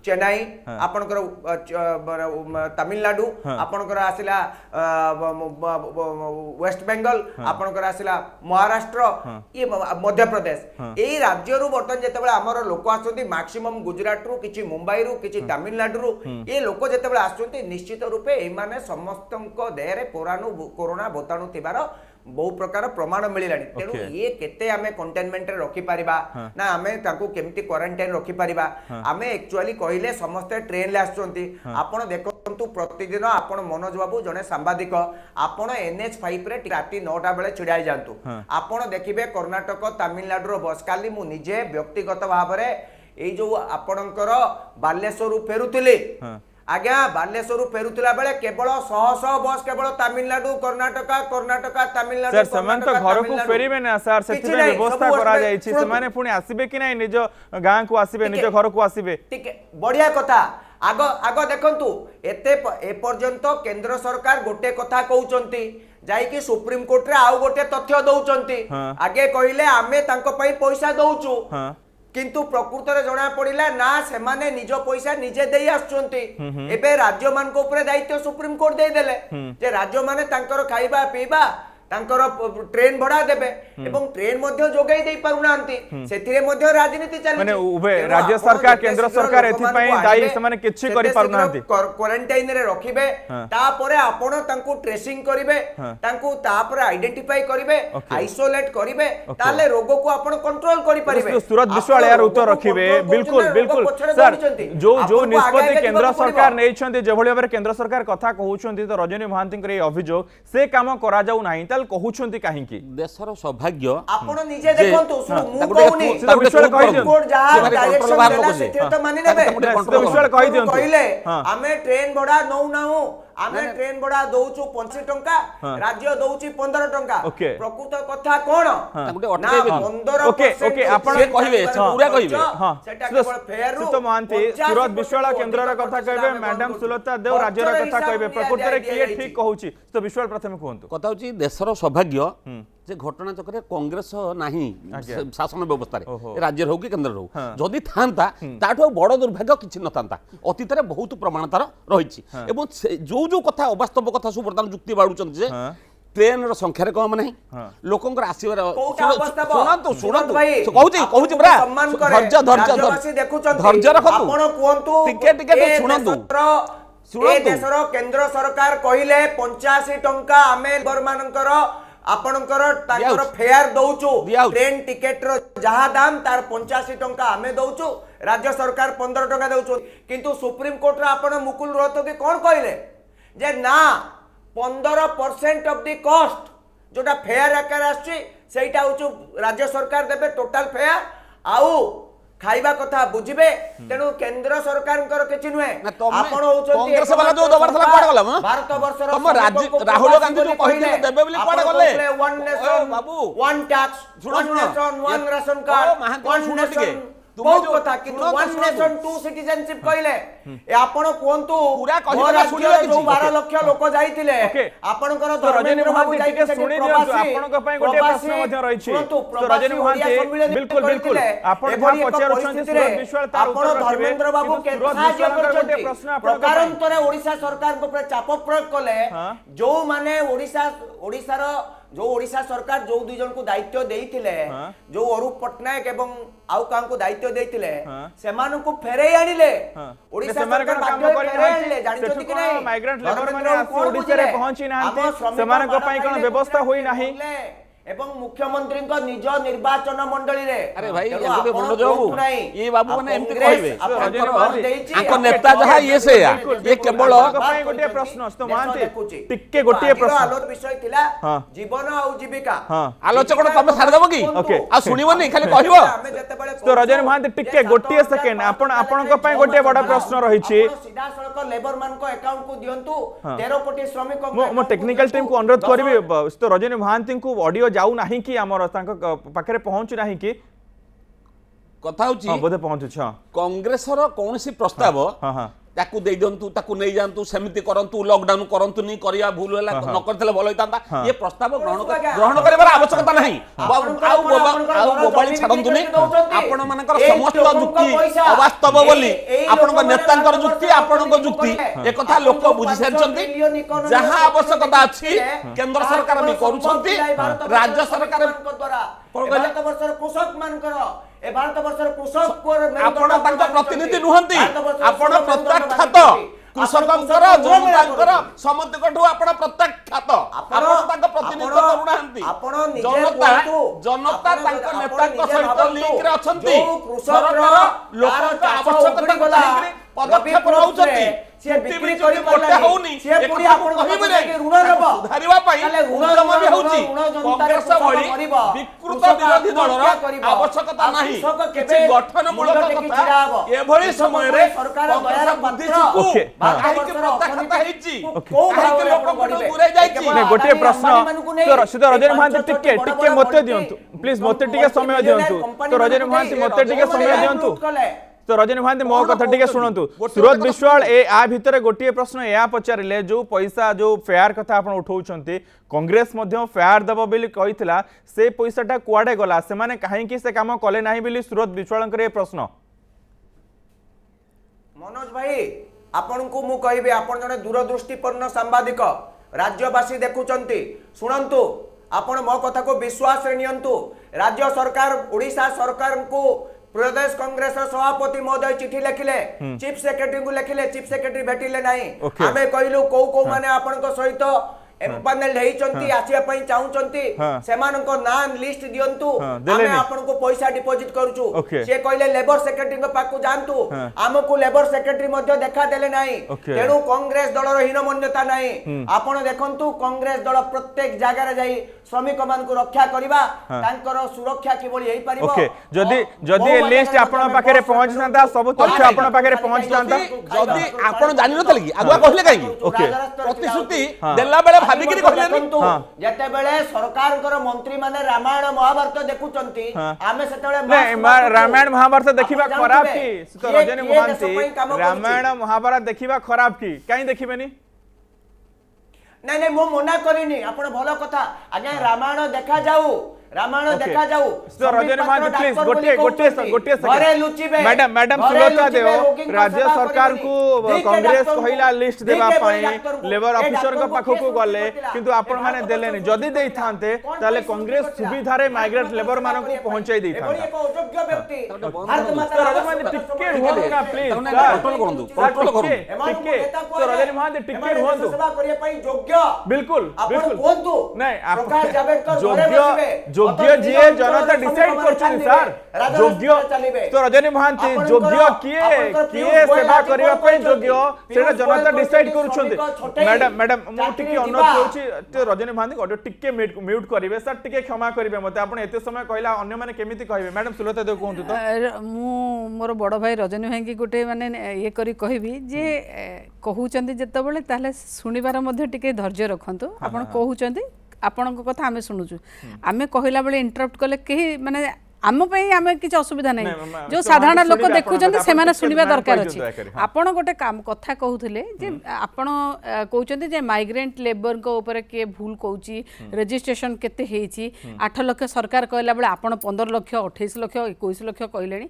चेन्नई आपणकर तमिलनाडु आपणकर आसिला वेस्ट बेंगल आपणकर आसिला महाराष्ट्र ये मध्य प्रदेश एई राज्य रु बर्तन जेते बेले हमर लोक आछंती मैक्सिमम गुजरात रु किछि मुंबई रु किछि तमिलनाडु रु ये लोक जेते बेले आछंती निश्चित रूपे एई माने समस्तंको देहरे कोरोना भूताणु थिबार बहु प्रकार प्रमाण मिलानी तेणु ये केते आमे कंटेनमेंट रे रखि परिबा ना आमे ताकू केमती क्वारंटाइन रखि परिबा आमे एक्चुअली कहिले समस्त ट्रेन ले आछंती आपण देखंतु प्रतिदिन आपण मनोज बाबू जने सांबादिक आपण NH5 रे राती 9टा बेले छिड़ाई जांतु आपण देखिबे कर्नाटक तमिलनाडु रो बस काली मु निजे व्यक्तिगत भाव रे एई जो आपणकर बालेश्वर फेरुतिले आज्ञा बालेश्वर फेरुला बेले केवल शह बस केवल तमिलनाडु कर्णाटक कर्णाटक तमिलनाडु सर सेमान तो घर को फेरिबे ना सर सेति व्यवस्था करा जाई छी सेमाने पुनी आसीबे कि नै निज गां को आसीबे निज घर को आसीबे ठीक बढ़िया कथा आग आग देखंतु एते ए पर्यंत केंद्र सरकार गोटे कथा कहउचंती जाईकी सुप्रीम कोर्ट रे आउ गोटे तथ्य दउचंती आगे कहिले आमे तांको पई पैसा दउचु किंतु प्रकृत रे जणा पड़िला ना से माने निज पैसा निजे देई आछुंती एबे राज्य मान को ऊपर दायित्व सुप्रीम कोर्ट दे देले जे राज्य माने तांकर खाइबा पीबा तांकर ट्रेन भड़ा देबे एवं ट्रेन मध्ये जोगाई देई पारुनांती सेथिरे मध्ये राजनीति चली माने उभे राज्य सरकार केंद्र सरकार एथि पई दायी से माने किछि करि पारुनांती क्वारंटाइन रे रखिबे तापरे आपण तांको ट्रेसिंग करिवे तांको तापरे आइडेंटिफाई करिवे आइसोलेट करिवे ताले रोग को आपण कंट्रोल करि परिबे सूरत विश्वाल यार उत्तर रखिबे बिल्कुल बिल्कुल सर जो निष्पत्ति केंद्र सरकार नै छथि जे भली भाबरे केंद्र सरकार कथा कहउछथि तो रजनी महांती रे अभियोग से काम करा जाउ नाही कहउछंती काहे की देशर सौभाग्य आपण निजे देखंतु मु कहउनी विश्वाल कहि दियौ कोड जहां डायरेक्शन देला सेते तो मानि नेबे विश्वाल कहि दियौ कहले हमें ट्रेन भड़ा नौ नाउ आमे ट्रेन भड़ा दउचु 25 टंका राज्य दउची 15 टंका प्रकृत कथा कोन ना 15 ओके ओके आपण कहिबे पूरा कहिबे हां सेटा केवल फेयर रु तो मानती सूरत विश्वाल केंद्र रा कथा कहबे मैडम सुलता देव राज्य रा कथा कहबे प्रकृत रे किए ठीक कहउची तो विश्वाल प्रथम कहंतु कथा होची देशर सौभाग्य जे घटना चक्रे कांग्रेस नाही शासन व्यवस्था रे राज्य हो कि केंद्र हो जदि थांता ताठो बड़ दुर्भाग्य किछि न थांता अतीत रे बहुत प्रमाणतार रहिछि एवं जो कथा अवास्तव कथा सब बर्तमान जुक्ति बाडुचन जे ट्रेन रो संख्या रे कम नाही लोकंकर आसीबार सुनंतु सुनंतु कहूची बरा धैर्य रखतु आपण कोंतु टिके सुनंतु ए देशर केंद्र सरकार कहिले 85 टंका आमे बरमानकर आपणकर ताकर फेयर दउचु ट्रेन टिकेट रो जहा दाम तार 85 टंका आमे दउचु राज्य सरकार 15 टंका दउचु किंतु सुप्रीम कोर्ट रा आपण मुकुल रोहतगी कोन कहिले जे ना 15% ऑफ द कॉस्ट जोटा फेयर आकार आछि सेटा होचु राज्य सरकार देबे टोटल फेयर आउ खाइबा कथा बुझिबे तेनु केंद्र सरकारनकर किछि नुहे आपण होचोती कांग्रेस वाला जो दबर थला पड़ गला भारत वर्षर तम राज्य राहुल गांधी जो कहिले देबे बोली पड़ गले वन नेशन बाबू one tax one nation one ration card one nation बहुत कथा किंतु वन नेशन टू सिटीजनशिप कहिले ए आपण कोंतु पूरा कहिबा सुनिबे जो 12 लाख लोक जाईतिले आपणकर धर्मेंद्र बाबू जाईके सुनि दियौ आपणक पई गोटे प्रश्न मध्ये रहि छि तो रजनी महांती बिल्कुल बिल्कुल आपण जहा पचारुछन सूरत विश्वाल तार उत्तर धर्मेंद्र बाबू के सहाय्य करछन प्रश्न आपण कारणतरे ओडिसा सरकार को चाप प्रयोग कले जो माने ओडिसा जो ओडिसा सरकार जो दुई जन को दायित्व देइथिले जो अरूप पटनायक एवं आउ काम को दायित्व देइथिले सेमान को फेरै आनिले ओडिसा सरकार बाध्य फेरै आनिले जानि छथि कि नै माइग्रेंट लेबर माने आसी ओडिसा रे पहुंची नांती सेमान को पई कोन व्यवस्था होई नाही एवं मुख्यमंत्री को निज निर्वाचन मंडली रे अरे भाई एते मनोज बाबू ये बाबू माने एमती कहबे आको नेता जहा ये से ये केवल गोटे प्रश्न तो मानती टिके गोटे प्रश्न आलोच विषय थिला जीवन आ जीविका आलोचक कोन तमे छाड़ देबो की आ सुनिबोनी खाली कहबो तो रजनी महांती टिके गोटे सेकेंड आपण को पई गोटे बडा प्रश्न रहि छि सीधा सड़क लेबर मान को अकाउंट को दियंतु 13 कोटी श्रमिक मो टेक्निकल टीम को अनुरोध करबी तो रजनी महांती को ऑडियो जाऊ नाही कि हमर तांको पाखरे पहुंच नाही कि कथा होची हां बोधे पहुंच छ कांग्रेस रो कोनसी प्रस्ताव ताकू दे दियंतु ताकू नै जानतु सेमिति करंतु लॉकडाउन करंतु नी करिया भूल होला न करथले भलो होइतांता ये प्रस्ताव ग्रहण करबार आवश्यकता नाही आउ मोबाइल छाडंतु नी आपण मानकर समस्त जुक्ति अवास्तव बोली आपनक नेतांकर जुक्ति आपनक जुक्ति ए कथा लोक बुझि सारचंती जहां आवश्यकता अछि केंद्र सरकार भी करूछंती राज्य सरकार द्वारा भारत वर्षर कृषक मानकर ए भारत वर्षर कृषक को आपण तांका प्रतिनिधि नुहंती आपण प्रत्यक्षात कृषकंकर जनतांकर समस्तकठु आपण प्रत्यक्षात आपण तांका प्रतिनिधि करूनाहंती जनता तांका नेतांक सहित लिंक रे अछंती सरकार लोकक आवश्यकता को पदक्षेप नउछंती से बिक्री करि पारलानी से पुरी आपण କହିବେ ऋण नब ସୁଧାରିବା ପାଇଁ ଉଦ୍ୟମ ବି ହେଉଛି କଂଗ୍ରେସ ଭଳି ବିକୃତ ବିରୋଧୀ ଦଳର ଆବଶ୍ୟକତା ନାହିଁ କିଛି ଗଠନମୂଳକ କଥା ଏଭଳି ସମୟରେ କଂଗ୍ରେସ ବୁଦ୍ଧିକୁ କାହିଁକି ପ୍ରତ୍ୟାଖ୍ୟାତ ହେଇଛି କାହିଁକି ଲୋକଙ୍କଠୁ ଦୂରେଇ ଯାଇଛି गोटे प्रश्न तो रजनी महांती टिके मते दियंतु प्लीज मते टिके समय दियंतु तो रजनी महांती मते टिके समय दियंतु तो रजनी महांती मो कथा टिके सुनंतु सुरत विश्वाल ए आ भितरे गोटे प्रश्न या पचारिले जो पैसा जो फेयर कथा आपण उठाउछंती कांग्रेस मध्य फेयर दबो बिली कहितला से पैसाटा कुआडे गला से माने काहे कि से काम कले नाही बिली सुरत विश्वालकर ए प्रश्न मनोज भाई आपण को मु कहबे आपण जने दूरदृष्टिपूर्ण सांबादिक राज्यवासी देखुचंती शुणंतु आपण मो कथा को विश्वास रे नियंतु राज्य सरकार ओडिशा सरकार को प्रदेश कांग्रेस सभापति महोदय चिठी लिखिले चीफ सेक्रेटरी को लिखिले चीफ सेक्रेटरी भेटिले नाही आमे कहिलु को माने आपण को सहित एम्पानेल हेइचंती आसिया पई चाहुचंती सेमानक नाम लिस्ट दियंतु आमे आपण को पैसा डिपॉजिट करूचु से कहले लेबर सेक्रेटरी को पाकु जानतु हमको लेबर सेक्रेटरी मध्ये देखा देले नाही तेनु कांग्रेस दलर हीनमन्यता नाही आपण देखंतु कांग्रेस दल प्रत्येक जगह रे जाई श्रमिक मान को रक्षा करबा तांकर सुरक्षा किबोली हेइ परिबो जदी जदी लिस्ट आपण पाखरे पहुंच नांदा सब तथ्य आपण पाखरे पहुंच नांदा जदी आपण जानि नथले कि आगुआ कहले काई प्रतिश्रुति देला बेले भाबिकिरी कहले जते बेले सरकार मंत्री माने रामायण महाभारत देखुचंती आमे सेतबेले नहीं रामायण महाभारत देखिबा खराब की तो रजनी महांती रामायण महाभारत देखिबा खराब की काई देखिबेनी नहीं नहीं मो मना करिनी आपण भलो कथा आगे रामायण देखा जाऊ रामायण देखा जाऊ तो रजनी महांती प्लीज गोटे सेकंड मैडम सुलता देव राज्य सरकार को कांग्रेस कहिला लिस्ट देबा पई लेबर ऑफिसर को पाखो को गले किंतु आपण माने देलेनी जदी देई थांते ताले कांग्रेस सुविधा रे माइग्रेट लेबर मानन को पहुंचाई देई थांता एक अयोग्य व्यक्ति भारत माता रजनी महांती टिके हुंतु ना प्लीज कंट्रोल करू टिके तो रजनी महांती टिके हुंतु सेवा करिया पई योग्य बिल्कुल बिल्कुल कोंतु नहीं प्रकाश जावड़ेकर योग्य जिए जनता डिसाइड करछन सर योग्य तो रजनी महांती योग्य किए सेवा करिया पई योग्य सेटा जनता डिसाइड करछन मैडम मु टिके अनुरोध करछि तो रजनी महांती गोटे टिके म्यूट करिवे सर टिके क्षमा करिवे मते आपण एते समय कहला अन्य माने केमिति कहबे मैडम सुलता देव कहंतु तो मु मोर बड़ भाई रजनी भाई की गोटे माने ये करी कहबी जे कहउचंदी जतबेले ताले सुनिबार मध्ये टिके धैर्य रखंतु आपण कहउचंदी आपणक कथा आमे शुणुचु आमे कहला बेले इंटरप्ट कले कहीं माने आम आम किसी असुविधा नहीं जो साधारण लोक देखुं से सुनिबा दरकार अच्छे आपण गोटे काम कथा कहते जे आपण कहते जे माइग्रेंट लेबर को ऊपर किए भूल कहूँ रेजिस्ट्रेशन केते हेची 8 लाख सरकार कहला बेले आपण 15 लाख 28 लाख 21 लाख कहले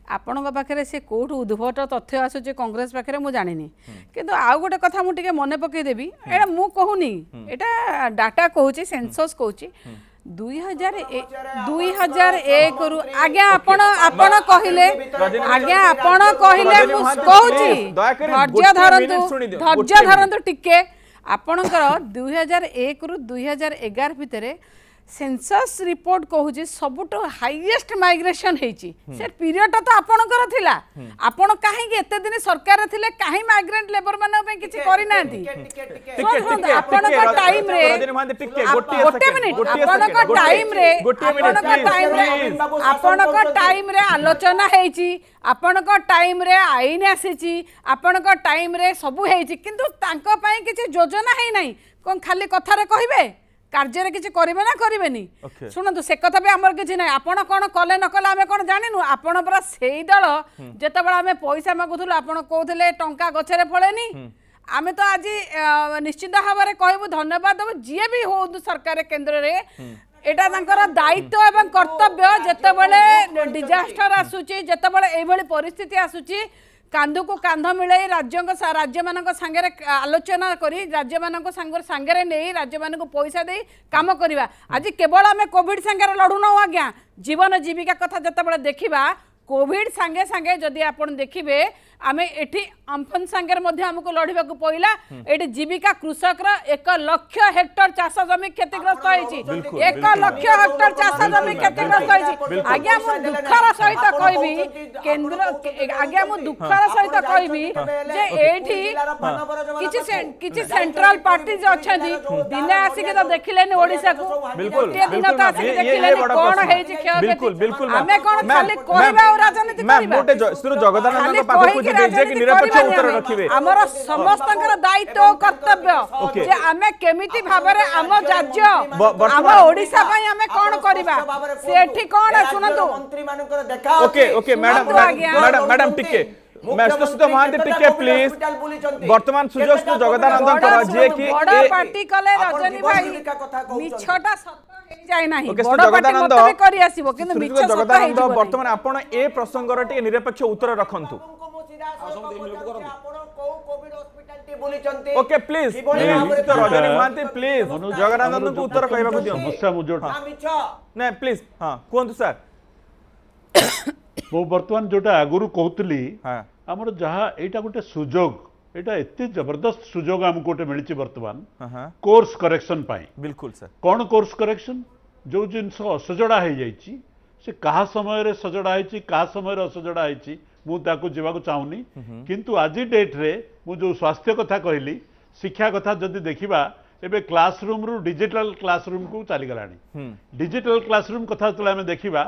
आपण पाखे से कौट उद्भट तथ्य आसूचे कांग्रेस पाखे मुझे जानी किंतु आउ गोटे कथा मुझे मन पकईदेवी एटा मु कहूनी एटा डाटा कहूँ सेंसस कहूँ 2001 रु आज्ञा आपण कहिले आज्ञा आपण कहिले मु कहूची धैर्य धरंतु टिके आपणकर 2001 रु 2011 भितरे सेंसस रिपोर्ट कहूची सबुठो हाईएस्ट माइग्रेशन हेची से पीरियड तो आपणकर थिला आपण काहे के एते दिन सरकार थिले काहे माइग्रेंट लेबर माने पे किछि करि नांती आपणकर टाइम रे गोटे मिनिट आपणकर टाइम रे आलोचना हेची आपणकर टाइम रे आईन आसीची आपणकर टाइम रे सब हेची किंतु तांको पई किछि योजना हे नाही कोन खाली कथा रे कहिबे कार्य किसी करेंगे ना करेंगे शुणु से कथा भी आमर किसी ना आपण कौन कले न कले आम कौन जानू आपण पूरा से दल जिते बड़े आम पैसा मागुलु आप कहते टंका गचरे फलेनी आम तो आज निश्चित भाव में कहबू धन्यवाद देव जी भी हो सरकार केन्द्र में एटा दायित्व एवं कर्तव्य जिते डिजास्टर आसूची जिते परिस्थिति आसूची कांधु को कांध मिले राज्य मान सांगे आलोचना करी राज्य मान सांगे नहीं राज्य मान पैसा दे काम करवा आज केवल आम कोविड सांगे लड़ू ना आज्ञा जीवन जीविका कथा जिते देखा कोविड सांगे सांगे जदि आप देखिए आमे एठी अम्फन सांगेर मध्ये हमको लढिबा को पइला एठी जीविका कृषक रा 1 लाख हेक्टर चाष जमी क्षतिग्रस्त होईची 1 लाख हेक्टर चाष जमी क्षतिग्रस्त होईची आज्ञा मु दुखर सहित कहबी केंद्र आज्ञा मु दुखर सहित कहबी जे एठी किछि सेंट्रल पार्टी जे अछंती दिने आसी के तो देखिलेनी ओडिसा को बिल्कुल दिन तो आसी के देखिलेनी कोन हेची क्षय बिल्कुल बिल्कुल हमें कोन खाली कहबा और राजनीति मैम करबा मोटे श्री जगदानंद पाखु जिबे जे कि निरपेक्ष उत्तर रखिबे हमर समस्तकर दायित्व और कर्तव्य जे आमे केमिति भाबरे आम राज्य आम ओडिसा पई आमे कोन करबा सेठी कोन सुनंतु मंत्री मानकर देखा ओके ओके मैडम मैडम टिके मेस्तुस्त महांती टिके प्लीज वर्तमान सुजोग तो जगदानंद को जे कि बड़ पार्टी कले रजनी भाई मिछटा सत्य हे जाय नाही ओके बड़ पार्टी जगदानंद मत भी करी आसीबो किंतु मिछ सत्य हे जगदानंद वर्तमान आपण ए प्रसंगर टी निरपेक्ष उत्तर रखंतु okay please Rajni Mahanti please Jagdanand को उत्तर कहबा को दियो समस्या मुझे नै प्लीज हां कोंतु सर मु वर्तमान जोटा आगुरु कहतली हां हमर जहा एटा गोटे सुजोग एटा एते जबरदस्त सुजोग हमको गोटे मिलिछि वर्तमान हां कोर्स करेक्शन पाई बिल्कुल सर कौन कोर्स करेक्शन जो जिनस असजड़ा हो जाइछि से कहा समय रे सजड़ा होइछि कहा समय रे असजड़ा होइछि मु ताको जीवाको चाहुनी किंतु आज डेट रे मु जो स्वास्थ्य कथा कहली शिक्षा कथा जदि देखिबा एबे क्लासरूम रु डिजिटल क्लासरूम को चली गलानी डिजिटल क्लासरूम कथा तले हमें देखिबा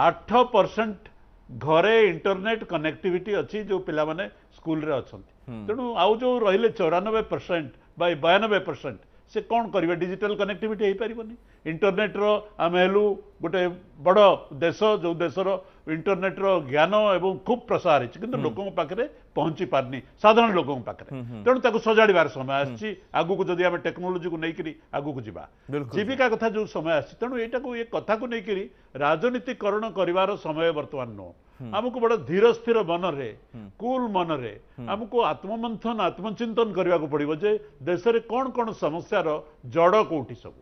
8% घरे इंटरनेट कनेक्टिविटी अच्छी जो पिला माने स्कूल रे अछंती तेणु आउ जो रहिले 94% बा 92% से कौन करिवे डिजिटल कनेक्टिविटी हो पारिबनी इंटरनेट रो आम हेलु गोटे बड़ देश जो देशर इंटरनेट रो ज्ञान एवं खूब प्रसार है किंतु लोकों पाखरे पहुंची पारनी साधारण लोकों पाखरे तेणु ताको सजाड़िबार समय आछि आगु को जदि आमे टेक्नोलॉजी को नैकरी आगु को जिबा जीविका कथा जो समय आछि तेणु एटा को ये कथा को नैकरी राजनीतिकरण करिवार समय वर्तमान नो हमको बड़ा धीर स्थिर मन रे कूल मन रे हमको आत्ममंथन आत्मचिंतन करने को पड़ो जे देश में कौन कौन समस्यार जड़ कौटी सब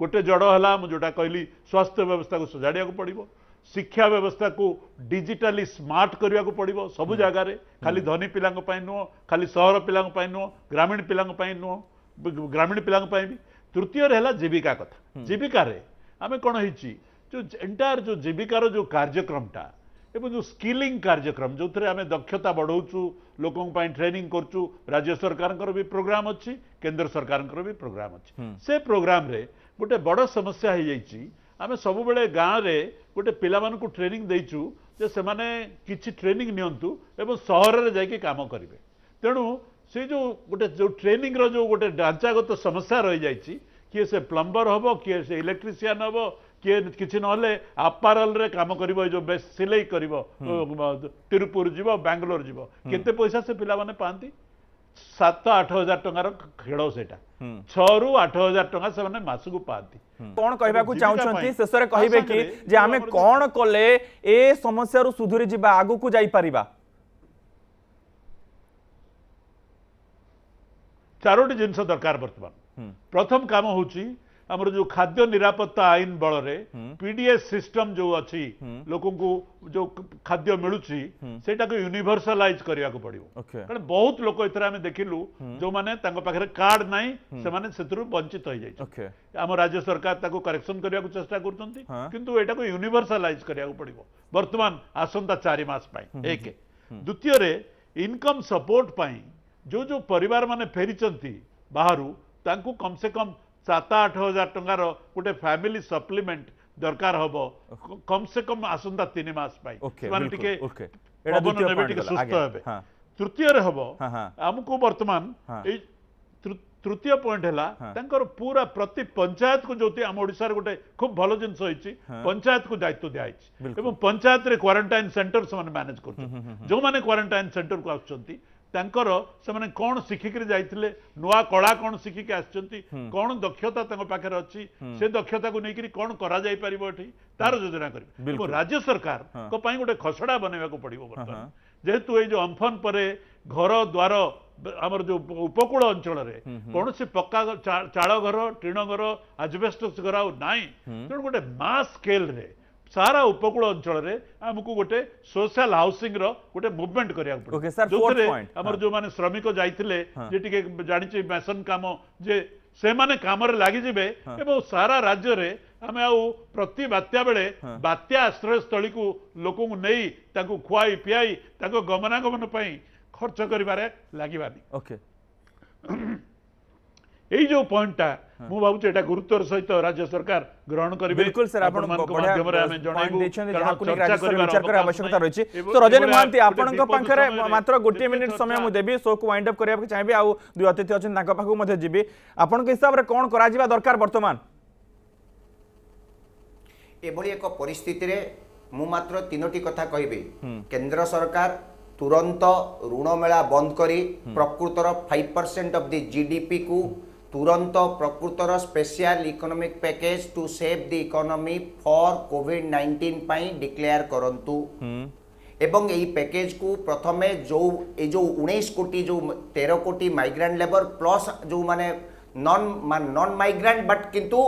गोटे जड़ है जोटा कहली स्वास्थ्य व्यवस्था को सजाड़ा पड़ो शिक्षा व्यवस्था को डिजिटली स्मार्ट करने को पड़ो सबु जगार खाली धनी पिला नुह खाली सहर पिला नुह ग्रामीण पिला नुह ग्रामीण पिला भी तृतीय है जीविका कथा जीविका आम कौन हो जो एंटायर जो जीविकार जो कार्यक्रमटा एवं जो स्किलिंग कार्यक्रम जो थे आम दक्षता बढ़ाऊँ लोकों ट्रेनिंग करूँ राज्य सरकार भी प्रोग्राम अच्छी केंद्र सरकार भी प्रोग्राम अच्छी से प्रोग्राम रे गोटे बड़ समस्या हो जाइए आम सब बेले गाँव में गोटे पिला को ट्रेनिंग देचु जे से माने किछि ट्रेनिंग नियंतु एवं सहर में जाके काम करेंगे तेणु से जो गोटे जो ट्रेनिंग रो जो गोटे ढांचागत समस्या रही जाइए किए से प्लम्बर हम किए से इलेक्ट्रिशियन हम किए किसी ना आपारल रे काम करिवो जो सिलाई करिवो तिरुपुर जीव बांग्लोर जीव केते पैसा से पिला माने पांती 7-8 हजार टंकार खेड़ सेटा 6 ରୁ 8 हजार टंका से माने मासु को पाती कौन कहबा को चाहउछंती शेषरे कहिबे कि जे आमे कौन कले ए समस्या रु सुधुरी जिबा आगु को जाई परिबा चारोटी जिनस दरकार वर्तमान प्रथम काम होची हमर जो खाद्य निरापत्ता आईन बल रे पीडीएस सिस्टम जो अच्छी लोक को जो खाद्य मिलुची सेटा को यूनिवर्सलाइज करिया को पड़ियो कारण बहुत लोक एथरा हमें देखिलु जो माने तांको पाखरे कार्ड नाही से माने सेतरु वंचित हो जाय हम राज्य सरकार ताको करेक्शन करिया को चेष्टा करतंती किंतु एटा को यूनिवर्सलाइज करिया को पड़ियो वर्तमान आसंता 4 मास पाई एक द्वितीय रे इनकम सपोर्ट पाई जो जो परिवार माने फेरिचंती बाहरु तांको कम से कम 7-8 हजार टंकार गोटे फैमिली सप्लीमेंट दरकार हम कम से कम आसंता 3 मास पाई सुस्थ हे तृतीय हम आमको वर्तमान तृतीय पॉइंट है पूरा प्रति पंचायत को जो आम ओडिशा गोटे खूब भल जिनस होती पंचायत को दायित्व दिखाई पंचायत रे क्वारंटाइन सेंटर से मैनेज कर जो मैंने क्वारंटाइन सेंटर को आसुच्चंती तांकर से माने कौन शिखिक जाइथिले नुआ कला कौन शिखिक आछंती कौन दक्षता तांको पाखरे अछि से दक्षता को नेकरी कौन करा जाय परिबो एठी तार योजना करिबे को राज्य सरकार को पई गोटे खसडा बनेबा को पड़िबो वर्तमान जेहेतु ए जो अम्फन परे घर द्वार आमर जो उपकूल अंचल रे कौन से पक्का चाल घर टीण घर आजबेस्टस घर नाई तेणु गोटे मास स्केल रे सारा उपकूल अंचल आमको गोटे सोशल हाउसिंग रो गोटे मुवमेंट करिया Okay, sir, जो fourth point. हमर जो माने श्रमिक जाइतिले जे टिके जानिछि मेसन काम जे से माने काम रे लागि जिवे एवं सारा राज्य रे आमे आउ प्रति बात्या बेले बात्या आश्रय स्थली को लोक को नहीं ताको खुआई पियाई ताको गमनागमन पई खर्च करिबारे लागिबानी ओके এই যে পয়েন্টটা মু ভাবুছি এটা গুরুত্বর সহিত রাজ্য সরকার গ্রহণ করিবে बिल्कुल सर आपण মাধ্যমে আমি पॉइंट জଣାইবু ଦେଇଛନ୍ତି কারণ ଯାହାକୁ ନେଇ ଚର୍ଚ୍ଚା ରାଜ୍ୟ କରିବାର ବିଚାର କରିବା ଅବକାଶ ଆବଶ୍ୟକତା ନାହିଁ। ରହିଛି ଏବଂ ତ ରଜନୀ ଏଭଳିଆ ମହାନ୍ତି ଗୋଟେ ଆପଣଙ୍କ ବିପଦ ପାଖରେ ସମୟରେ ମାତ୍ର ଗୋଟିଏ ଯେତେ ମିନିଟ୍ ସମୟ ଚର୍ଚ୍ଚା- ମୁଁ ଦେବି ଶୋକୁ ୱାଇଣ୍ଡ ଅପ୍ କରିବାକୁ ଚାହିଁବି ଆଉ ଦୁଇ ଅତିଥି ଅଛନ୍ତି ତାଙ୍କ ପାଖକୁ ମଧ୍ୟ ଯିବି ଆପଣଙ୍କ ହିସାବରେ କ'ଣ କରାଯିବା ଦରକାର ବର୍ତ୍ତମାନ এভাবে এক পরিস্থিতিরে মু মাত্র তিনোটি কথা কইবি কেন্দ্র সরকার তুরন্ত ঋণ মেলা বন্ধ করি প্রকৃতর 5% অফ দি জিডিপি কু তুরন্ত প্রকৃতর special economic package to save the economy for কোভিড-19 পাই ডিক্লেয়ার করন্তু এবং এই প্যাকেজ কু প্রথমে এই যে 19 কোটি যে 13 কোটি মাইগ্রান্ট লেবার প্লস যে মানে নন মাইগ্রান্ট বাট কিন্তু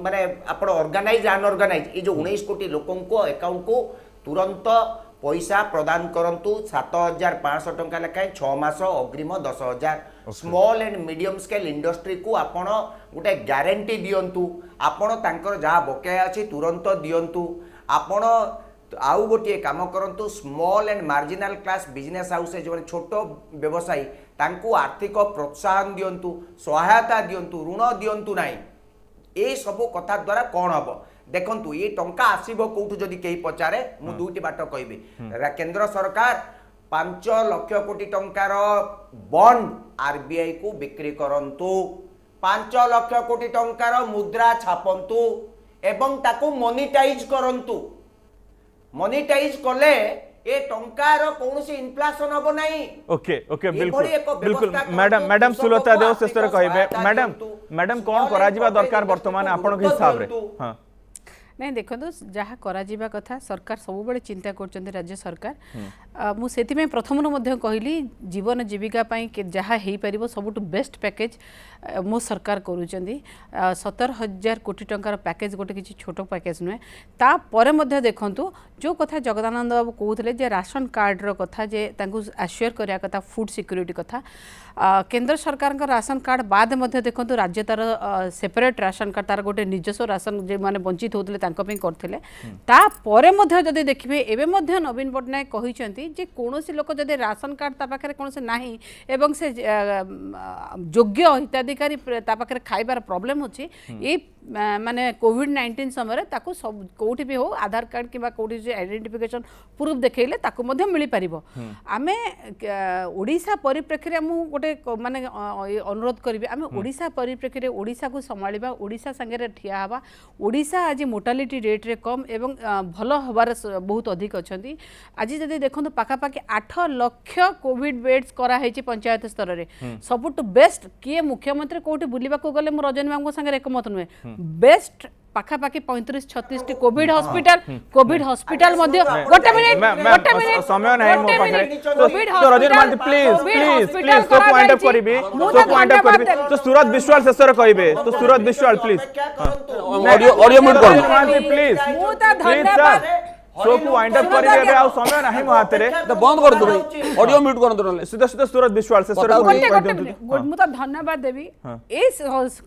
মানে আপনার অর্গানাইজ আনঅর্গানাইজ এই যে 19 কোটি লোকঙ্ক একাউন্ট কু তুরন্ত পয়সা প্রদান করন্তু ৭৫০০ টঙ্কা লেখায় 6 মাস অগ্রিম ১০,০০০ small and medium scale industry কু আপন গোটে গ্যারেন্টি দিয়ন্তু আপন তাঙ্কর যা বকেয়া আছে তুরন্ত দিয়ন্তু আপন आउ गोटे काम करंतु small and marginal class business house जो छोट व्यवसायी तांकु आर्थिक प्रोत्साहन दियंतु सहायता दियंतु ऋण दियंतु नाही ए सब कथा द्वारा कौन हम देखंतु ये टंका आसीबो कोठु जदि केही पचारे मु दुईटी बाट कहबी केंद्र सरकार 5 लाख कोटी टंकार बॉन्ड आरबीआई को बिक्री करंतु 5 लाख कोटी टंकार मुद्रा छापंतु एवं ताकू मोनिटाइज करंतु मोनिटाइज कले ए टंकार कौनसी इन्फ्लेशन हबो नाही ओके ओके बिल्कुल मैडम सुलता देव शेष कहबे मैडम कौन करा जिबा दरकार वर्तमान आपन के हिसाब रे हां नहीं देखो जहाँ करा कथा सरकार सब बड़े चिंता कर राज्य सरकार मुझे प्रथम कहली जीवन जीविका जहाँ हो पार सबुठ बेस्ट पैकेज मो सरकार करुँच 17,000 कोटी टंकार पैकेज गोटे किसी छोट पैकेज नुहे तापर देखु जो कथा जगदानंद बाबू कहते राशन कार्ड कथा जे आश्योर करा कथा फूड सिक्योरिटी कथा केंद्र सरकार राशन कार्ड बाद देखो राज्य तार सेपरेट राशन कार्ड तार गोटे निजस्व राशन जो मैंने वंचित होते करते जदि देखिए एवं नवीन पट्टनायक कहते कौन लोक जदि राशन कार्ड पाखे कौन ना एवं से योग्य हिताधिकारी पाखे खाइबार प्रॉब्लम अच्छी ये माने कोविड-19 समय ताकू सब कोठी भी हो आधार कार्ड किबा कोठी जे आइडेंटिफिकेशन प्रूफ देखैले ताकू मध्ये मिली परिबो आमे ओडिसा परिप्रेक्षी मु गोटे माने अनुरोध करिबे आमे ओडिसा परिप्रेक्षी ओडिसा को संभाळिबा ओडिसा संगे ठिया हवा ओडिसा आज मोर्टालिटी रेट रे कम एवं भलो हबार बहुत अधिक अछंती आज जदि देखंतु पाखा पाखी 8 लाख कोविड बेड्स करा हेची पंचायत स्तर रे सबुट बेस्ट किए मुख्यमंत्री कोठी बुलिबा को गले मु रजनी बाबू संगे एकमत नुहे बेस्ट पाखापाखि 35-36 टी कोविड हॉस्पिटल मध्य गोटे मिनिट समय नहीं मो पाखरे तो रजनी मानती प्लीज तो पॉइंट अप करिबी तो सूरज विश्वास शेषर कहबे तो सूरज विश्वास प्लीज ऑडियो म्यूट कर प्लीज मु त धन्यवाद शो को वाइंड अप करिबे आ समय नहीं मो हाथ रे तो बंद कर दो भाई ऑडियो म्यूट कर दो सीधा सीधा सूरज विश्वास शेषर मु त धन्यवाद देवी ए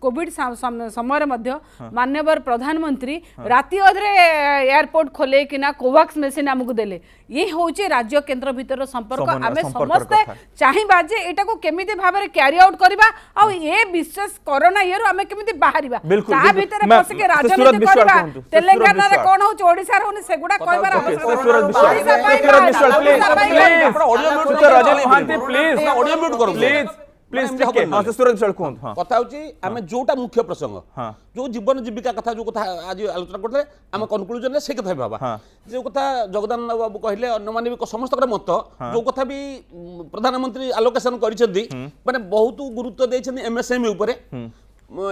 कोविड समय मध्य माननीय प्रधानमंत्री राति अधरे एयरपोर्ट खोले किना कोवैक्स मशीन हमकु देले ये होचे राज्य केंद्र भीतर संपर्क आमे समस्त चाहिबा जे एटा को केमिति भाबरे कैरी आउट करबा आ ए विशेष कोरोना इयर आमे केमिति बाहरिबा ता भीतर बस के राजनीति करबा तेलंगाना रे कोन होचे ओडिसा रे होने सेगुडा कहबार Suraj Biswas please Rajni Mahanti please audio mute करो प्लीज प्लीज सूरज विश्वास कोन कथा होची आमे जोटा मुख्य प्रसंग जो जीवन जीविका कथा जो कथा आज आलोचना करते आम कनक्लूजन से कथा बाबा जो कथा जगदानंद बाबू कहले अन्य माने भी समस्त मत जो कथा भी प्रधानमंत्री आलोकेशन करिसेंती माने बहुत गुरुत्व दैछन एमएसएमई ऊपर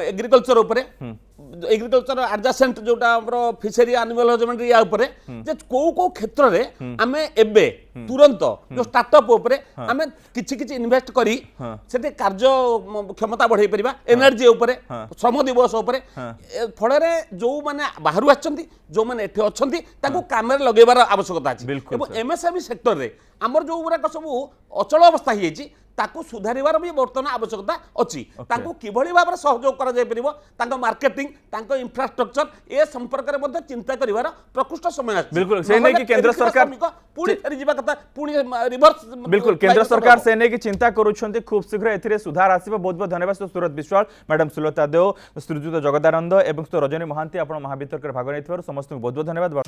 एग्रीकल्चर ऊपर एग्रीकल्चर एडजासेंट जोटा हमरो फिशरी एनिमल हजबेंड्री या ऊपर जे को क्षेत्र रे आमे एबे तुरंत जो स्टार्टअप ऊपर आमे किछि किछि इन्वेस्ट करी सेते कार्य क्षमता बढ़ाई परिबा एनर्जी ऊपर श्रम दिवस ऊपर फल रे जो माने बाहरु आछंती जो माने एठे अछंती ताको काम रे लगेबार आवश्यकता अछि बिल्कुल एवं सर। एमएसएमई सेक्टर रे हमर जो गुराक सब अचल अवस्था हियछि ताको सुधारिबार भी वर्तमान आवश्यकता अछि ताको किभଳି भाबरे सहयोग करा जाय परिबो ताको मार्केटिंग ताको इंफ्रास्ट्रक्चर ए संपर्क रे मध्ये चिंता करिवार प्रकृष्ट समय अछि बिल्कुल, से नै कि केंद्र सरकार पुणी फेरी जिबा कथा पुणी रिवर्स बिल्कुल केंद्र सरकार से नहीं कि चिंता करुछंती खूब शीघ्र एथिरे सुधार आसीबो। बहुत बहुत धन्यवाद सुरत विश्वाल मैडम सुलता देव श्रीजुत जगदानंद एवं रजनी महांती आपण महावितर्क भाग नै समस्त बहुत बहुत धन्यवाद।